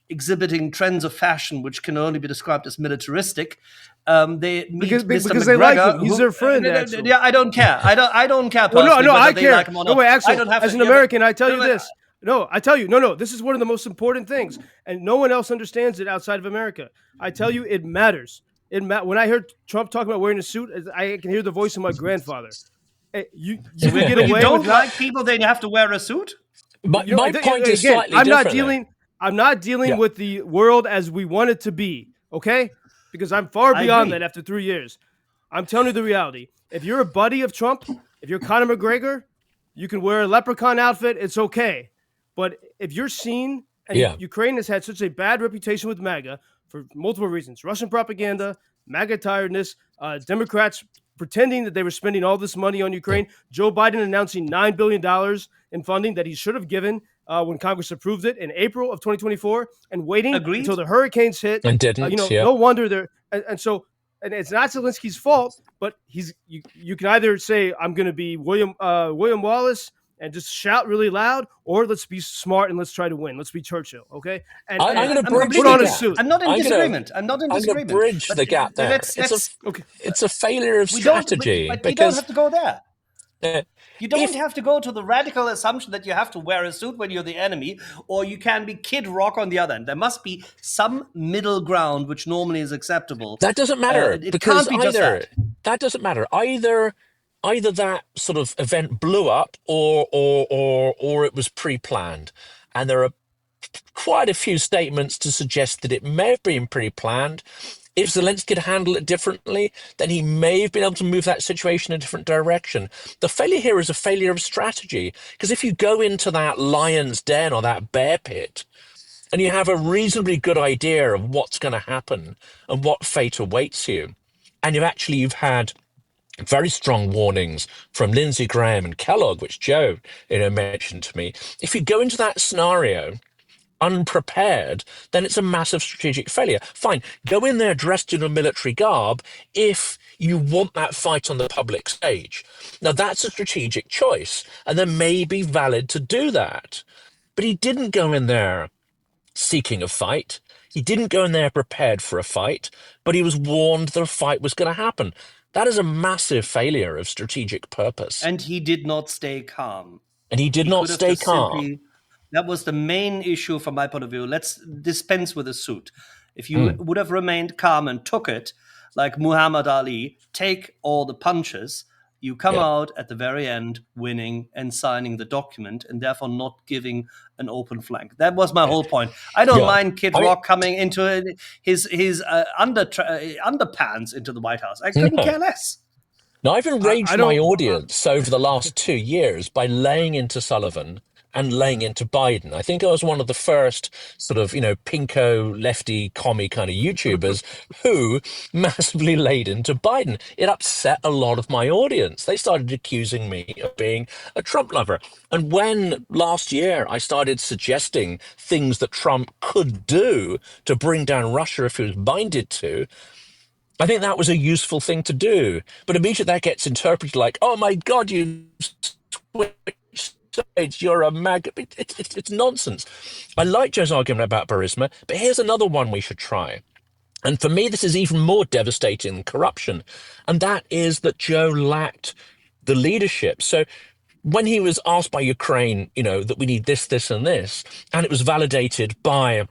exhibiting trends of fashion which can only be described as militaristic. They meet Because Mr. they like McGregor. him. He's their friend, Axel. Yeah, I don't care. I don't care Well, personally no, whether I they care. like him or No, not. wait, Axel, I don't have as to, an American, I tell no, you this. No, I tell you, no, this is one of the most important things, and no one else understands it outside of America. I tell you, it matters. When I heard Trump talking about wearing a suit, I can hear the voice of my grandfather. You can get When you away don't with not. like people, then you have to wear a suit. My point is Again, slightly different. I'm not dealing Yeah. with the world as we want it to be. Okay, because I'm far I beyond agree. that after 3 years. I'm telling you the reality. If you're a buddy of Trump, if you're Conor McGregor, you can wear a leprechaun outfit. It's okay. But if you're seen, and Yeah. Ukraine has had such a bad reputation with MAGA for multiple reasons: Russian propaganda, MAGA tiredness, Democrats pretending that they were spending all this money on Ukraine, Joe Biden announcing $9 billion in funding that he should have given when Congress approved it in April of 2024, and waiting Agreed. until the hurricanes hit. And didn't, yeah. No wonder they're and so. And it's not Zelensky's fault, but you can either say I'm going to be William Wallace and just shout really loud, or let's be smart and let's try to win. Let's be Churchill, okay? And I'm going to bridge put the on a gap. suit. I'm not in I'm disagreement. I'm not in going to disagreement. bridge But the gap there. Okay. It's a failure of we don't, strategy but we don't because have to go there. You don't if- have to go to the radical assumption that you have to wear a suit when you're the enemy, or you can be Kid Rock on the other end. There must be some middle ground which normally is acceptable. that doesn't matter It because can't be just that doesn't matter either that sort of event blew up or it was pre-planned, and there are quite a few statements to suggest that it may have been pre-planned. If Zelensky could handle it differently, then he may have been able to move that situation in a different direction. The failure here is a failure of strategy, because if you go into that lion's den or that bear pit and you have a reasonably good idea of what's going to happen and what fate awaits you, and you've had very strong warnings from Lindsey Graham and Kellogg, which Joe mentioned to me. If you go into that scenario unprepared, then it's a massive strategic failure. Fine, go in there dressed in a military garb if you want that fight on the public stage. Now, that's a strategic choice, and there may be valid to do that. But he didn't go in there seeking a fight. He didn't go in there prepared for a fight, but he was warned that a fight was going to happen. That is a massive failure of strategic purpose. And he did not stay calm. And he did not stay calm. That was the main issue from my point of view. Let's dispense with a suit. If you would have remained calm and took it, like Muhammad Ali, take all the punches, you come out at the very end winning and signing the document, and therefore not giving an open flank. That was my whole point. I don't mind Kid Rock coming into his underpants into the White House. I couldn't care less. Now, I've enraged my audience over the last 2 years by laying into Sullivan and laying into Biden. I think I was one of the first sort of, pinko, lefty, commie kind of YouTubers who massively laid into Biden. It upset a lot of my audience. They started accusing me of being a Trump lover. And when last year I started suggesting things that Trump could do to bring down Russia if he was minded to, I think that was a useful thing to do. But immediately that gets interpreted like, oh my God, you switched sides, you're a mag. It's nonsense. I like Joe's argument about Burisma, but here's another one we should try. And for me, this is even more devastating than corruption. And that is that Joe lacked the leadership. So when he was asked by Ukraine, that we need this, this, and this, and it was validated by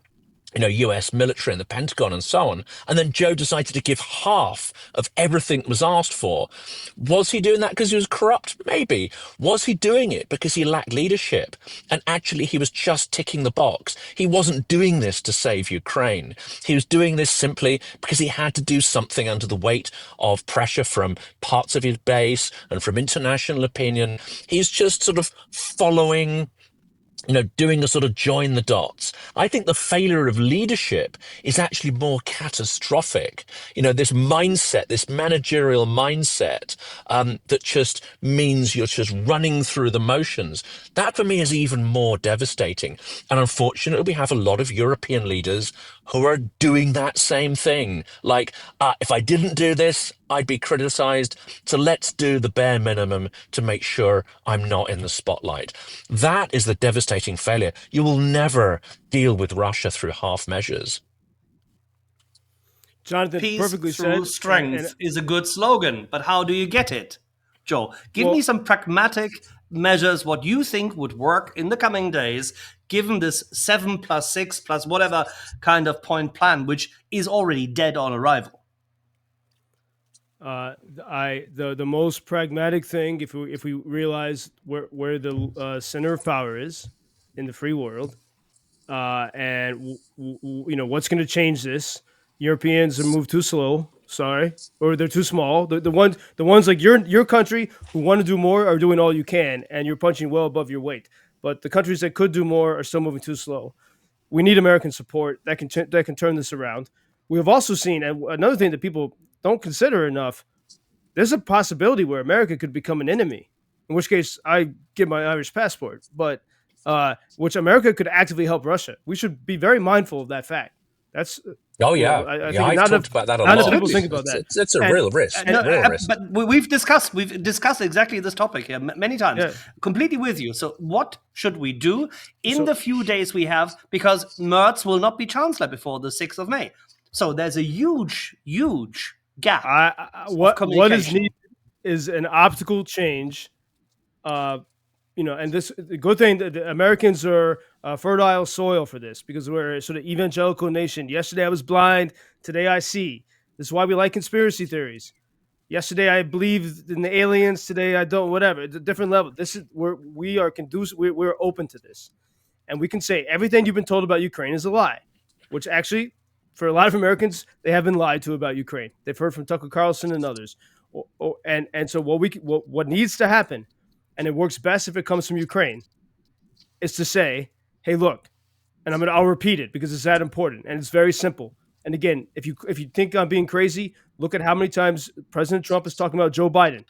US military and the Pentagon and so on. And then Joe decided to give half of everything that was asked for. Was he doing that because he was corrupt? Maybe. Was he doing it because he lacked leadership? And actually, he was just ticking the box. He wasn't doing this to save Ukraine. He was doing this simply because he had to do something under the weight of pressure from parts of his base and from international opinion. He's just sort of following doing a sort of join the dots. I think the failure of leadership is actually more catastrophic. This mindset, this managerial mindset, that just means you're just running through the motions. That for me is even more devastating. And unfortunately, we have a lot of European leaders who are doing that same thing. Like, if I didn't do this, I'd be criticized. So let's do the bare minimum to make sure I'm not in the spotlight. That is the devastating failure. You will never deal with Russia through half measures. Jonathan Peace perfectly through said. strength is a good slogan, but how do you get it? Joe, give me Well, some pragmatic measures, what you think would work in the coming days, given this 7+6 plus whatever kind of point plan, which is already dead on arrival. The most pragmatic thing, if we realize where the center of power is in the free world, and what's going to change this? Europeans have moved too slow. Sorry, or they're too small. The ones like your country who want to do more are doing all you can, and you're punching well above your weight. But the countries that could do more are still moving too slow. We need American support that can turn this around. We have also seen, and another thing that people don't consider enough, there's a possibility where America could become an enemy, in which case I get my Irish passport, but which America could actively help Russia. We should be very mindful of that fact. That's Oh yeah, I yeah. think I've talked about that a not enough lot. people Absolutely. think about that. It's a And real risk. and Real risk. But we've discussed exactly this topic here many times. Yeah. Completely with you. So what should we do in So- the few days we have? Because Merz will not be chancellor before the 6th of May. So there's a huge gap. What is communication. needed is an optical change. And the good thing that the Americans are fertile soil for this, because we're a sort of evangelical nation. Yesterday I was blind, today I see. This is why we like conspiracy theories. Yesterday I believed in the aliens, today I don't. Whatever, it's a different level. This is we are conducive. We're open to this, and we can say everything you've been told about Ukraine is a lie, which actually, for a lot of Americans, they have been lied to about Ukraine. They've heard from Tucker Carlson and others, and so what needs to happen, and it works best if it comes from Ukraine, is to say, hey, look, and I'll repeat it because it's that important, and it's very simple. And again, if you think I'm being crazy, look at how many times President Trump is talking about Joe Biden.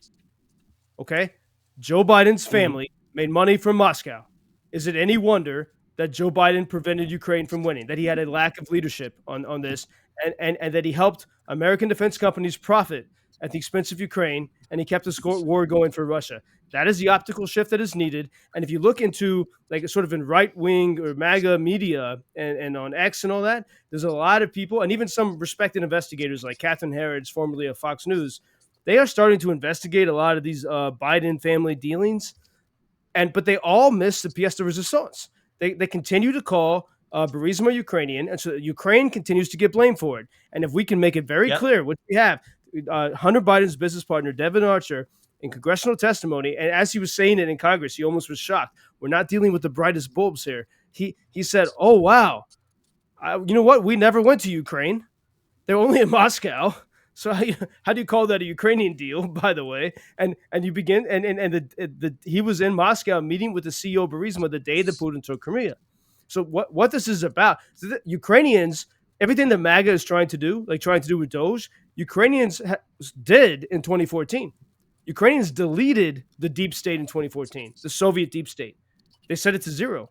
Okay, Joe Biden's family made money from Moscow. Is it any wonder that Joe Biden prevented Ukraine from winning? That he had a lack of leadership on this, and that he helped American defense companies profit at the expense of Ukraine, and he kept the war going for Russia. That is the optical shift that is needed. And if you look into like sort of in right wing or MAGA media and on X and all that, there's a lot of people, and even some respected investigators like Catherine Herridge, formerly of Fox News, they are starting to investigate a lot of these Biden family dealings, but they all miss the pièce de résistance. They continue to call Burisma Ukrainian, and so Ukraine continues to get blamed for it. And if we can make it very clear, what we have, Hunter Biden's business partner, Devin Archer, in congressional testimony, and as he was saying it in Congress, he almost was shocked. We're not dealing with the brightest bulbs here. He said, "Oh wow, you know what? We never went to Ukraine. They're only in Moscow. So how do you call that a Ukrainian deal, by the way?" And you begin and he was in Moscow meeting with the CEO of Burisma the day that Putin took Crimea. So what this is about? So Ukrainians, everything that MAGA is trying to do, like trying to do with Doge, Ukrainians did in 2014. Ukrainians deleted the deep state in 2014, the Soviet deep state. They set it to zero.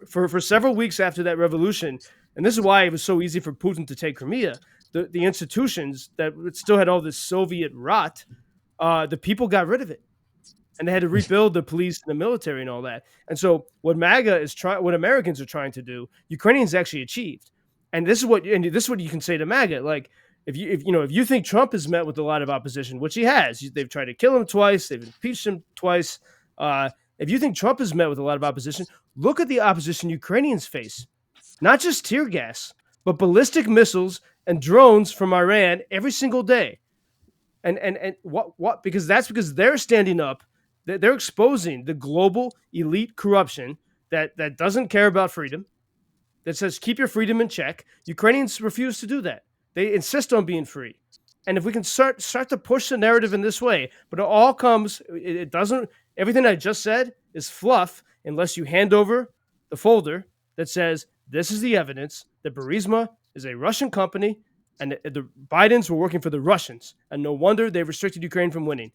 For several weeks after that revolution, and this is why it was so easy for Putin to take Crimea. The institutions that still had all this Soviet rot, the people got rid of it, and they had to rebuild the police and the military and all that. And so, what Americans are trying to do, Ukrainians actually achieved. And this is what you can say to MAGA, like if you think Trump has met with a lot of opposition, which he has, they've tried to kill him twice, they've impeached him twice. If you think Trump has met with a lot of opposition, look at the opposition Ukrainians face. Not just tear gas, but ballistic missiles and drones from Iran every single day. And what? Because they're standing up, they're exposing the global elite corruption that doesn't care about freedom, that says keep your freedom in check. Ukrainians refuse to do that. They insist on being free. And if we can start to push the narrative in this way, but it all comes, it doesn't, everything I just said is fluff unless you hand over the folder that says this is the evidence that Burisma is a Russian company and the Bidens were working for the Russians, and no wonder they restricted Ukraine from winning.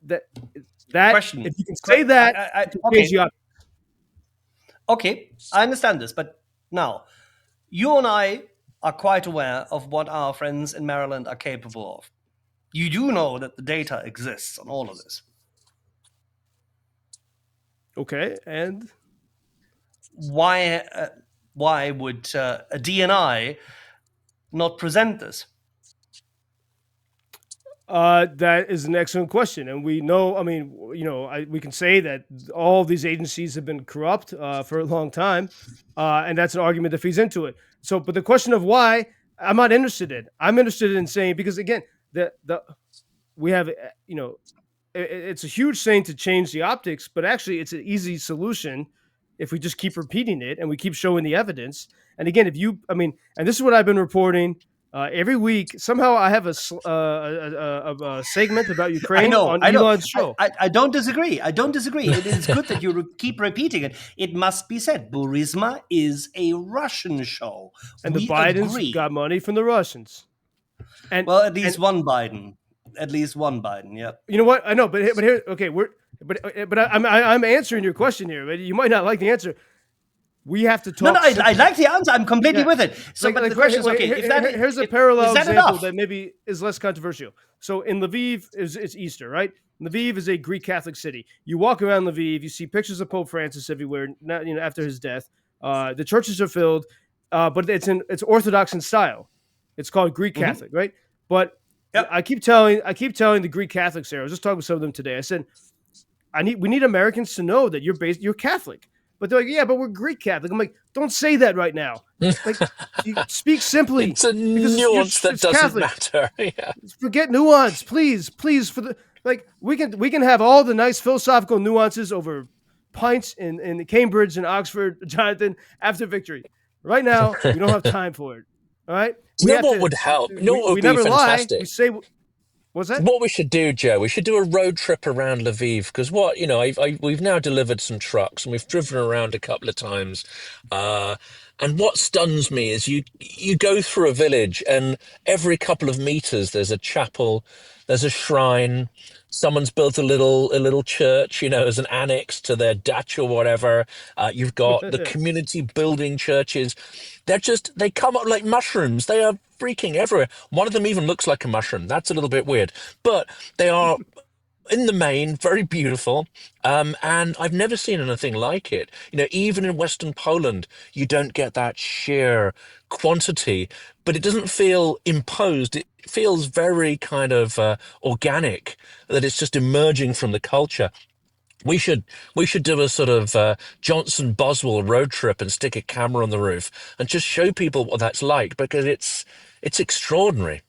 That Question. if you can say that, you can change the optics. Okay, I understand this, but now you and I are quite aware of what our friends in Maryland are capable of. You do know that the data exists on all of this. Okay, and why would a DNI not present this? That is an excellent question, and we know. I mean, we can say that all these agencies have been corrupt for a long time, and that's an argument that feeds into it. So, but the question of why, I'm not interested in. I'm interested in saying because again, we have it's a huge thing to change the optics, but actually, it's an easy solution if we just keep repeating it and we keep showing the evidence. And again, and this is what I've been reporting. Every week, somehow I have a segment about Ukraine on Elon's show. I don't disagree. It is good that you keep repeating it. It must be said, Burisma is a Russian show. And the Bidens got money from the Russians. And well, at least one Biden. Yeah. You know what? I know, but here, okay, I'm answering your question here. But you might not like the answer. We have to talk. No, I like the answer. I'm completely with it. So, but the question is, okay, here's a parallel example that maybe is less controversial. So in Lviv, it's Easter, right? Lviv is a Greek Catholic city. You walk around Lviv, you see pictures of Pope Francis everywhere. After his death, the churches are filled, but it's Orthodox in style. It's called Greek Catholic, right? But yep. I keep telling the Greek Catholics there. I was just talking with some of them today. I said, we need Americans to know that you're Catholic. But they're like, yeah, but we're Greek Catholic. I'm like, don't say that right now. Like, you speak simply. It's a nuance that doesn't Catholic. Matter. Yeah. Forget nuance, please. We can have all the nice philosophical nuances over pints in Cambridge and Oxford, Jonathan, after victory. Right now, we don't have time for it. All right. You know what would help? You know what would be fantastic? Lie. We say. What's that? What we should do, Joe, we should do a road trip around Lviv because we've now delivered some trucks and we've driven around a couple of times. And what stuns me is you go through a village and every couple of meters there's a chapel, there's a shrine. Someone's built a little church, as an annex to their dacha or whatever. You've got the community building churches. They come up like mushrooms. They are freaking everywhere. One of them even looks like a mushroom. That's a little bit weird, but they are in the main very beautiful. And I've never seen anything like it. Even in Western Poland, you don't get that sheer quantity, but it doesn't feel imposed. It feels very kind of organic, that it's just emerging from the culture. We should do a sort of Johnson Boswell road trip and stick a camera on the roof and just show people what that's like because it's extraordinary.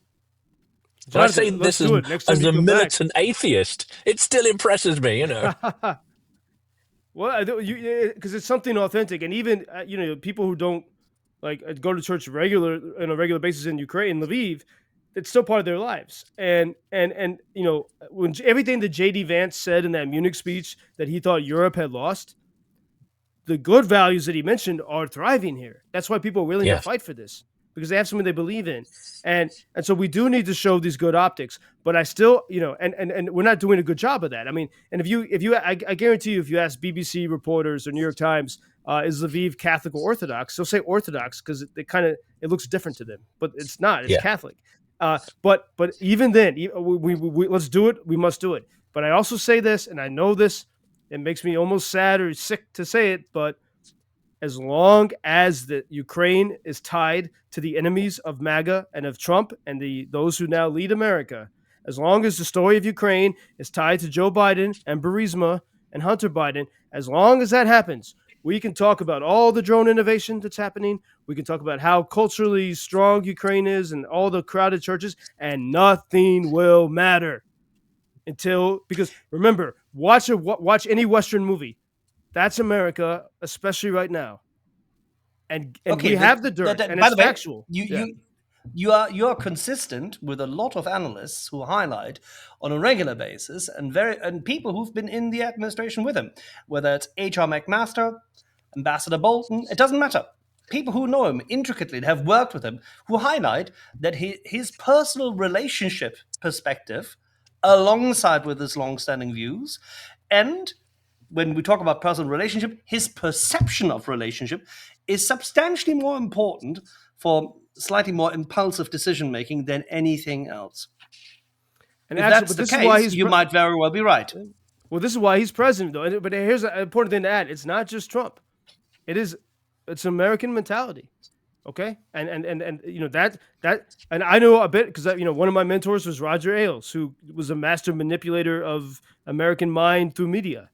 But I say this as a militant atheist, it still impresses me, Well, because it's something authentic, and even people who don't go to church on a regular basis in Ukraine, in Lviv, it's still part of their lives. And when everything that J.D. Vance said in that Munich speech that he thought Europe had lost, the good values that he mentioned are thriving here. That's why people are willing to fight for this, because they have something they believe in. And so we do need to show these good optics, but I still, and we're not doing a good job of that. I mean, and I guarantee you, if you ask BBC reporters or New York Times, is Lviv Catholic or Orthodox? They'll say Orthodox because it looks different to them, but it's not. It's Catholic. But even then, we let's do it. We must do it. But I also say this, and I know this, it makes me almost sad or sick to say it, but as long as the Ukraine is tied to the enemies of MAGA and of Trump and those who now lead America, as long as the story of Ukraine is tied to Joe Biden and Burisma and Hunter Biden, as long as that happens, we can talk about all the drone innovation that's happening. We can talk about how culturally strong Ukraine is and all the crowded churches, and nothing will matter because remember, watch any Western movie. That's America, especially right now. And we have the dirt, and it's factual. You are consistent with a lot of analysts who highlight on a regular basis and people who've been in the administration with him, whether it's H.R. McMaster, Ambassador Bolton, it doesn't matter. People who know him intricately and have worked with him who highlight that his personal relationship perspective, alongside with his long-standing views, and when we talk about personal relationship, his perception of relationship is substantially more important for slightly more impulsive decision making than anything else. And if actually, that's but the this is why case, he's you might very well be right. Well, this is why he's president, though. But here's an important thing to add: it's not just Trump; it's American mentality. Okay, and you know that, and I know a bit because one of my mentors was Roger Ailes, who was a master manipulator of American mind through media,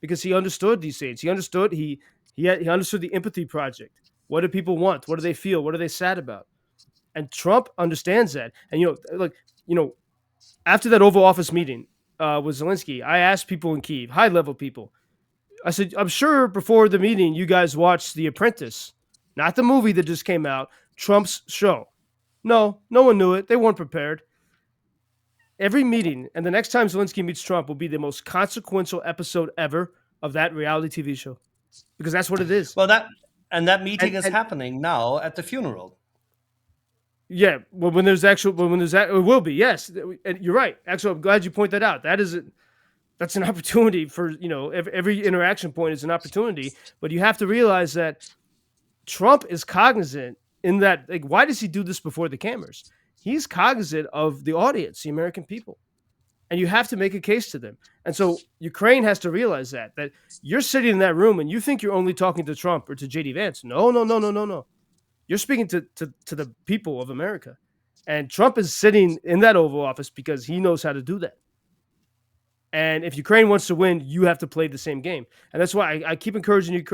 because he understood these things. He understood he understood the empathy project. What do people want? What do they feel? What are they sad about? And Trump understands that. And after that Oval Office meeting with Zelensky, I asked people in Kyiv, high level people. I said, I'm sure before the meeting you guys watched The Apprentice, not the movie that just came out, Trump's show. No one knew it. They weren't prepared. Every meeting and the next time Zelensky meets Trump will be the most consequential episode ever of that reality TV show, because that's what it is. Well, that meeting is happening now at the funeral. Yeah, well, when there's that, it will be. Yes, and you're right. Actually, I'm glad you point that out. That's an opportunity for every interaction point is an opportunity. But you have to realize that Trump is cognizant in that. Like, why does he do this before the cameras? He's cognizant of the audience, the American people, and you have to make a case to them. And so Ukraine has to realize that you're sitting in that room and you think you're only talking to Trump or to JD Vance. No. You're speaking to the people of America. And Trump is sitting in that Oval Office because he knows how to do that. And if Ukraine wants to win, you have to play the same game. And that's why I keep encouraging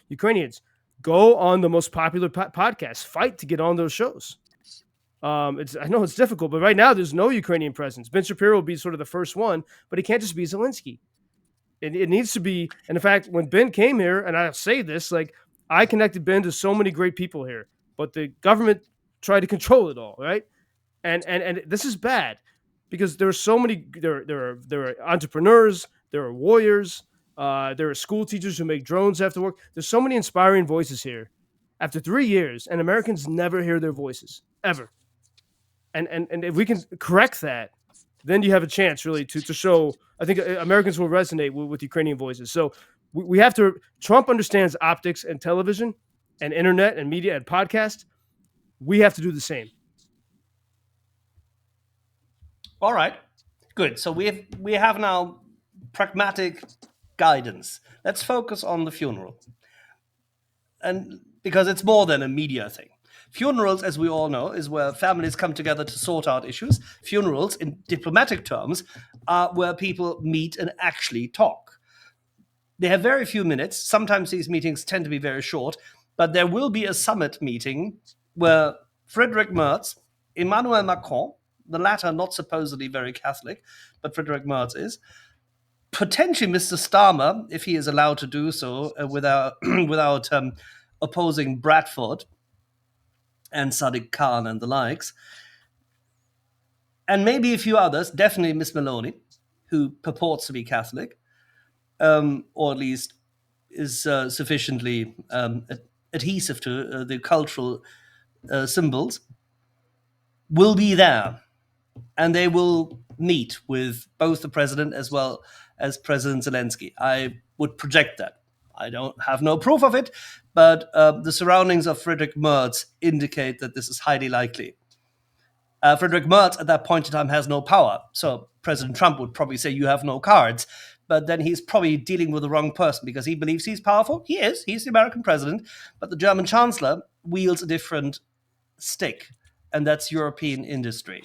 Ukrainians, go on the most popular podcasts, fight to get on those shows. I know it's difficult, but right now there's no Ukrainian presence. Ben Shapiro will be sort of the first one, but it can't just be Zelensky. It needs to be. And in fact, when Ben came here, and I'll say this, like, I connected Ben to so many great people here, but the government tried to control it all, right? And this is bad because there are so many. There are entrepreneurs, there are warriors, there are school teachers who make drones after work. There's so many inspiring voices here. After 3 years, and Americans never hear their voices ever. And if we can correct that, then you have a chance really to show. I think Americans will resonate with Ukrainian voices. So we have to. Trump understands optics and television and internet and media and podcast. We have to do the same. All right, good. So we have now pragmatic guidance. Let's focus on the funeral, and because it's more than a media thing. Funerals, as we all know, is where families come together to sort out issues. Funerals, in diplomatic terms, are where people meet and actually talk. They have very few minutes. Sometimes these meetings tend to be very short, but there will be a summit meeting where Friedrich Merz, Emmanuel Macron, the latter not supposedly very Catholic, but Friedrich Merz is, potentially Mr. Starmer, if he is allowed to do so without opposing Bradford and Sadiq Khan and the likes, and maybe a few others, definitely Miss Maloney, who purports to be Catholic, or at least is sufficiently adhesive to the cultural symbols, will be there. And they will meet with both the president as well as President Zelensky. I would project that. I don't have no proof of it, but the surroundings of Friedrich Merz indicate that this is highly likely. Friedrich Merz at that point in time has no power, so President Trump would probably say you have no cards, but then he's probably dealing with the wrong person because he believes he's powerful. He is. He's the American president, but the German chancellor wields a different stick, and that's European industry,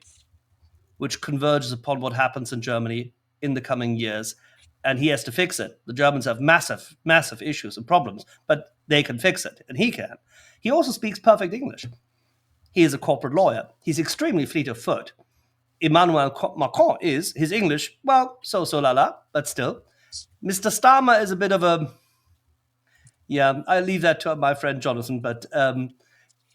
which converges upon what happens in Germany in the coming years. And he has to fix it. The Germans have massive, massive issues and problems, but they can fix it, and he can. He also speaks perfect English. He is a corporate lawyer. He's extremely fleet of foot. Emmanuel Macron is, his English, well, so la la, but still. Mr. Starmer is a bit of a, yeah, I leave that to my friend Jonathan, but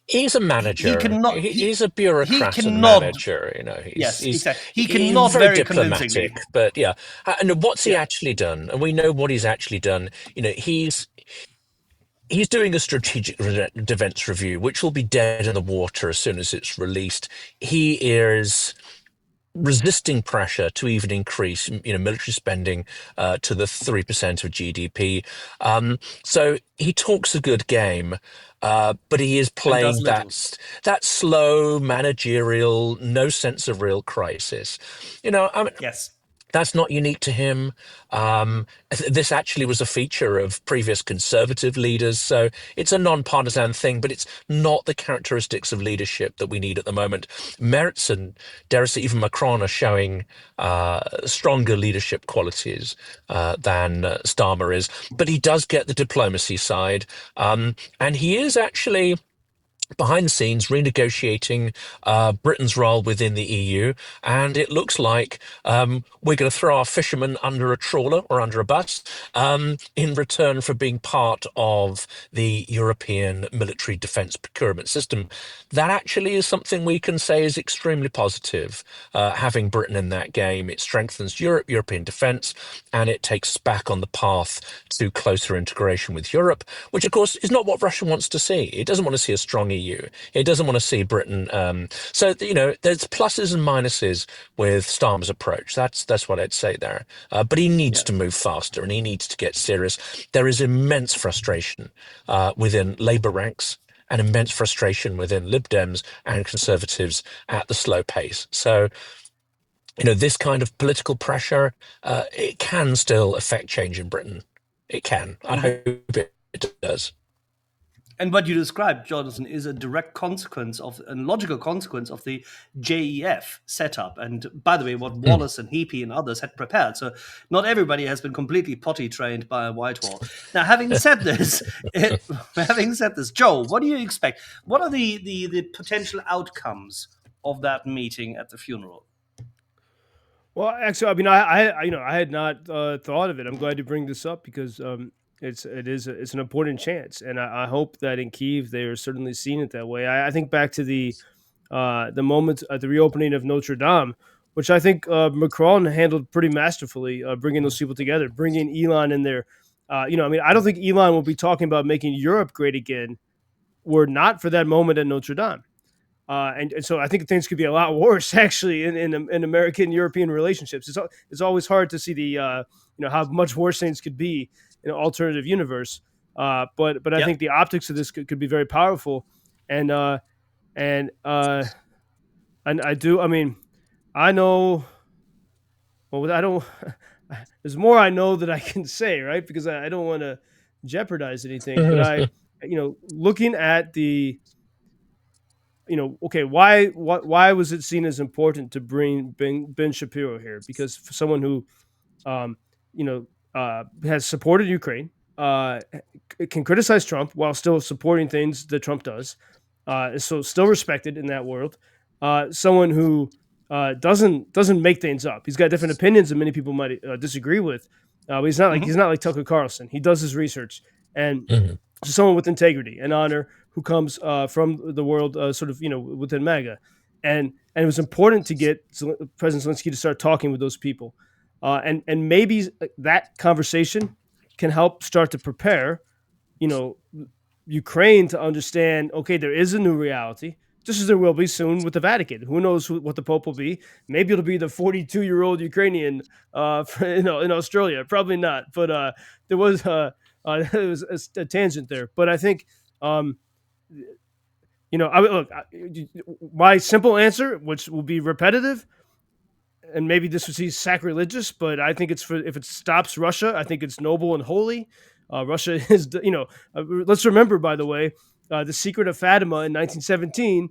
he's a manager. He cannot. He's a bureaucrat and cannot, manager. You know, yes, he's, exactly. He's cannot very diplomatic, diplomatic, but yeah. And what's he actually done? And we know what he's actually done. You know, he's doing a strategic defense review, which will be dead in the water as soon as it's released. He is resisting pressure to even increase, military spending to the 3% of GDP. So he talks a good game, but he is And does playing little. that slow managerial, no sense of real crisis. I mean, Yes. that's not unique to him. This actually was a feature of previous conservative leaders, so it's a non-partisan thing, but it's not the characteristics of leadership that we need at the moment. Merz and, dare I say, even Macron are showing stronger leadership qualities than Starmer is, but he does get the diplomacy side, and he is actually behind the scenes renegotiating Britain's role within the EU, and it looks like we're going to throw our fishermen under a trawler or under a bus in return for being part of the European military defence procurement system. That actually is something we can say is extremely positive. Having Britain in that game, it strengthens European defence, and it takes us back on the path to closer integration with Europe, which of course is not what Russia wants to see. It doesn't want to see a strong EU. It doesn't want to see Britain. So there's pluses and minuses with Starmer's approach. That's what I'd say there. But he needs to move faster, and he needs to get serious. There is immense frustration within Labour ranks, and immense frustration within Lib Dems and Conservatives at the slow pace. So, this kind of political pressure, it can still affect change in Britain. It can. I hope it does. And what you described, Jonathan, is a direct consequence of a logical consequence of the JEF setup. And by the way, what Wallace and Heapy and others had prepared. So not everybody has been completely potty trained by Whitehall. Now, having said this, Joe, what do you expect? What are the potential outcomes of that meeting at the funeral? Well, actually, I mean, I had not thought of it. I'm glad to bring this up because it's an important chance, and I hope that in Kyiv they are certainly seeing it that way. I think back to the moment at the reopening of Notre Dame, which I think Macron handled pretty masterfully, bringing those people together, bringing Elon in there. I mean, I don't think Elon will be talking about making Europe great again were not for that moment at Notre Dame. And so I think things could be a lot worse actually in American European relationships. It's always hard to see the how much worse things could be in an alternative universe. But I think the optics of this could be very powerful, and I do. I mean, I know. Well, I don't. There's more I know that I can say, right? Because I don't want to jeopardize anything. But looking at the okay, why was it seen as important to bring Ben Shapiro here? Because for someone who, has supported Ukraine, can criticize Trump while still supporting things that Trump does, so still respected in that world. Someone who doesn't make things up. He's got different opinions that many people might disagree with, but he's not like Tucker Carlson. He does his research, and someone with integrity and honor who comes from the world, within MAGA, and it was important to get President Zelensky to start talking with those people, and maybe that conversation can help start to prepare, Ukraine to understand. Okay, there is a new reality, just as there will be soon with the Vatican. Who knows what the Pope will be? Maybe it'll be the 42-year-old Ukrainian, in Australia. Probably not, but there was. It was a tangent there, but I think, my simple answer, which will be repetitive, and maybe this would seem sacrilegious, but I think if it stops Russia, I think it's noble and holy. Russia is, let's remember, by the way, the secret of Fatima in 1917.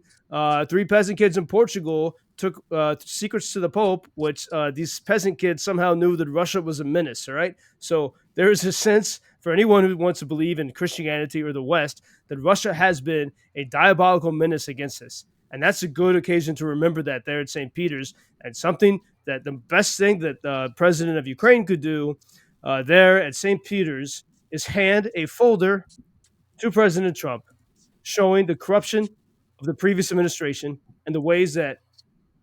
Three peasant kids in Portugal took secrets to the Pope, which these peasant kids somehow knew that Russia was a menace. All right, so there is a sense for anyone who wants to believe in Christianity or the West that Russia has been a diabolical menace against us. And that's a good occasion to remember that there at St. Peter's, and something that the best thing that the president of Ukraine could do there at St. Peter's is hand a folder to President Trump showing the corruption of the previous administration and the ways that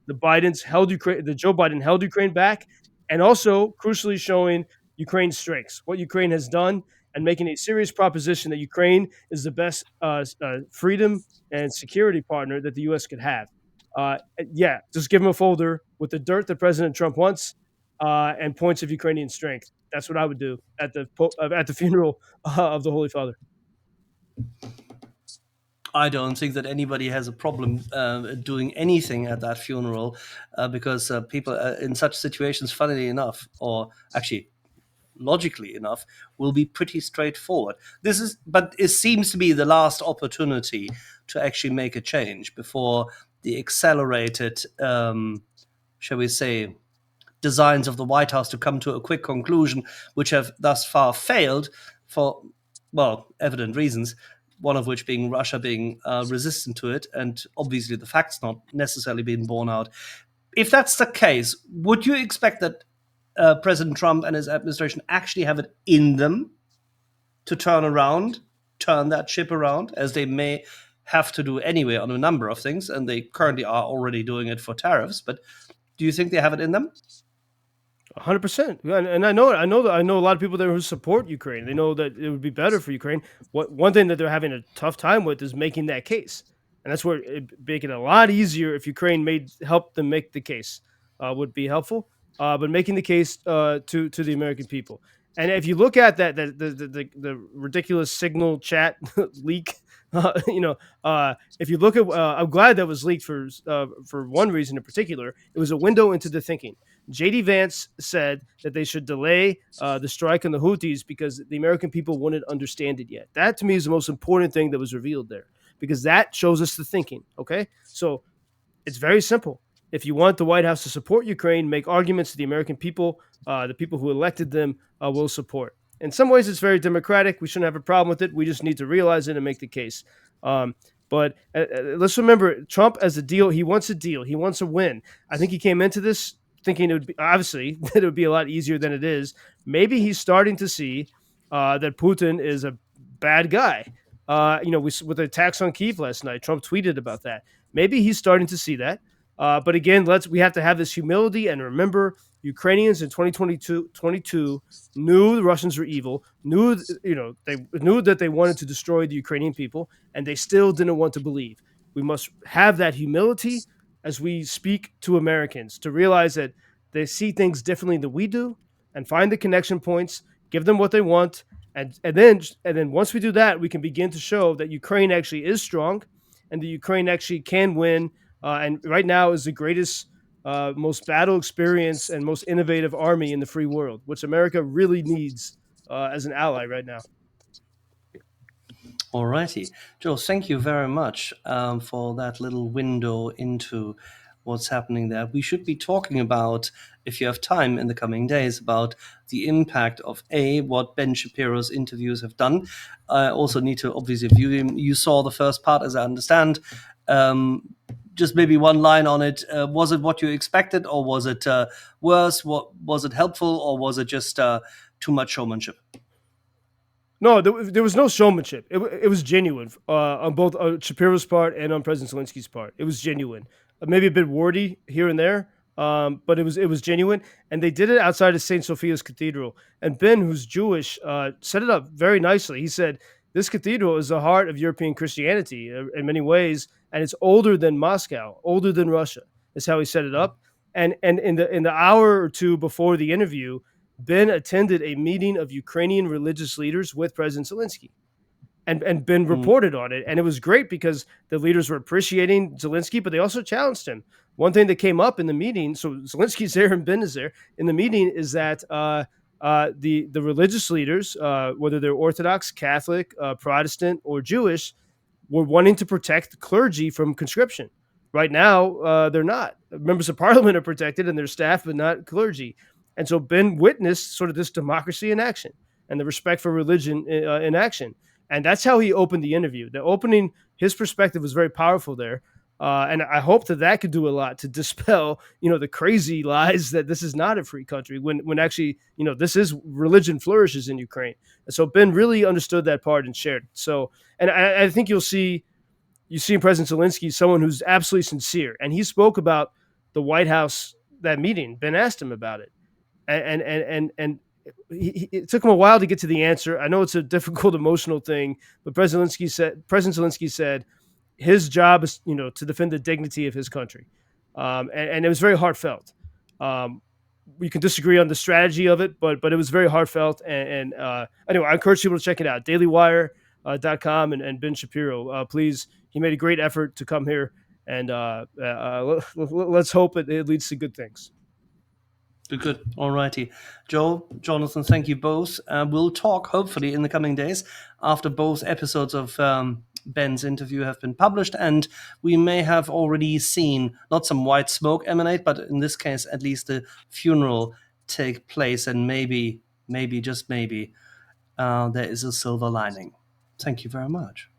Joe Biden held Ukraine back, and also crucially showing Ukraine's strengths, what Ukraine has done, and making a serious proposition that Ukraine is the best freedom and security partner that the U.S. could have. Yeah, just give him a folder with the dirt that President Trump wants and points of Ukrainian strength. That's what I would do at the funeral of the Holy Father. I don't think that anybody has a problem doing anything at that funeral because people in such situations, funnily enough, or actually logically enough, will be pretty straightforward. But it seems to be the last opportunity to actually make a change before the accelerated, shall we say, designs of the White House to come to a quick conclusion, which have thus far failed for, well, evident reasons, one of which being Russia being resistant to it, and obviously the facts not necessarily being borne out. If that's the case, would you expect that President Trump and his administration actually have it in them to turn that ship around, as they may have to do anyway on a number of things, and they currently are already doing it for tariffs, but do you think they have it in them? 100%. And I know a lot of people there who support Ukraine. They know that it would be better for Ukraine. One thing that they're having a tough time with is making that case, and that's where it make it a lot easier if Ukraine help them make the case would be helpful. But making the case to the American people, and if you look at the ridiculous signal chat leak, if you look at, I'm glad that was leaked for one reason in particular. It was a window into the thinking. JD Vance said that they should delay the strike on the Houthis because the American people wouldn't understand it yet. That to me is the most important thing that was revealed there, because that shows us the thinking. Okay, so it's very simple. If you want the White House to support Ukraine, make arguments to the American people, the people who elected them will support. In some ways, it's very democratic. We shouldn't have a problem with it. We just need to realize it and make the case. But let's remember, Trump as a deal, he wants a deal. He wants a win. I think he came into this thinking it would be, obviously, that it would be a lot easier than it is. Maybe he's starting to see that Putin is a bad guy. With the attacks on Kyiv last night, Trump tweeted about that. Maybe he's starting to see that. But again, we have to have this humility and remember, Ukrainians in 2022 knew the Russians were evil, they knew that they wanted to destroy the Ukrainian people, and they still didn't want to believe. We must have that humility as we speak to Americans to realize that they see things differently than we do, and find the connection points, give them what they want, and then once we do that, we can begin to show that Ukraine actually is strong, and that Ukraine actually can win. And right now is the greatest, most battle experience and most innovative army in the free world, which America really needs as an ally right now. Alrighty, Joe, thank you very much for that little window into what's happening there. We should be talking about, if you have time in the coming days, about the impact of what Ben Shapiro's interviews have done. I also need to obviously view him. You saw the first part, as I understand. Just maybe one line on it. Was it what you expected, or was it worse? Was it helpful, or was it just too much showmanship? No, there was no showmanship. It was genuine on both Shapiro's part and on President Zelensky's part. It was genuine. Maybe a bit wordy here and there, but it was genuine. And they did it outside of St. Sophia's Cathedral. And Ben, who's Jewish, set it up very nicely. He said, this cathedral is the heart of European Christianity in many ways, and it's older than Moscow, older than Russia. Is how he set it up. And in the hour or two before the interview, Ben attended a meeting of Ukrainian religious leaders with President Zelensky. And Ben reported on it. And it was great because the leaders were appreciating Zelensky, but they also challenged him. One thing that came up in the meeting, so Zelensky's there and Ben is there, in the meeting is that the religious leaders, whether they're Orthodox, Catholic, Protestant, or Jewish, were wanting to protect the clergy from conscription. Right now, they're not. Members of parliament are protected and their staff, but not clergy. And so Ben witnessed sort of this democracy in action and the respect for religion in action. And that's how he opened the interview. The opening, his perspective was very powerful there. And I hope that could do a lot to dispel, the crazy lies that this is not a free country when actually, this is religion flourishes in Ukraine. And so Ben really understood that part and shared. So, and I think you see in President Zelensky someone who's absolutely sincere. And he spoke about the White House, that meeting. Ben asked him about it. And it took him a while to get to the answer. I know it's a difficult emotional thing, but President Zelensky said his job is, to defend the dignity of his country, and it was very heartfelt. We can disagree on the strategy of it, but it was very heartfelt. And anyway, I encourage people to check it out. DailyWire.com and Ben Shapiro. Please, he made a great effort to come here, and let's hope it leads to good things. Good. All righty. Joe, Jonathan, thank you both. We'll talk hopefully in the coming days after both episodes of Ben's interview have been published, and we may have already seen not some white smoke emanate, but in this case, at least the funeral take place, and maybe, just maybe, there is a silver lining. Thank you very much.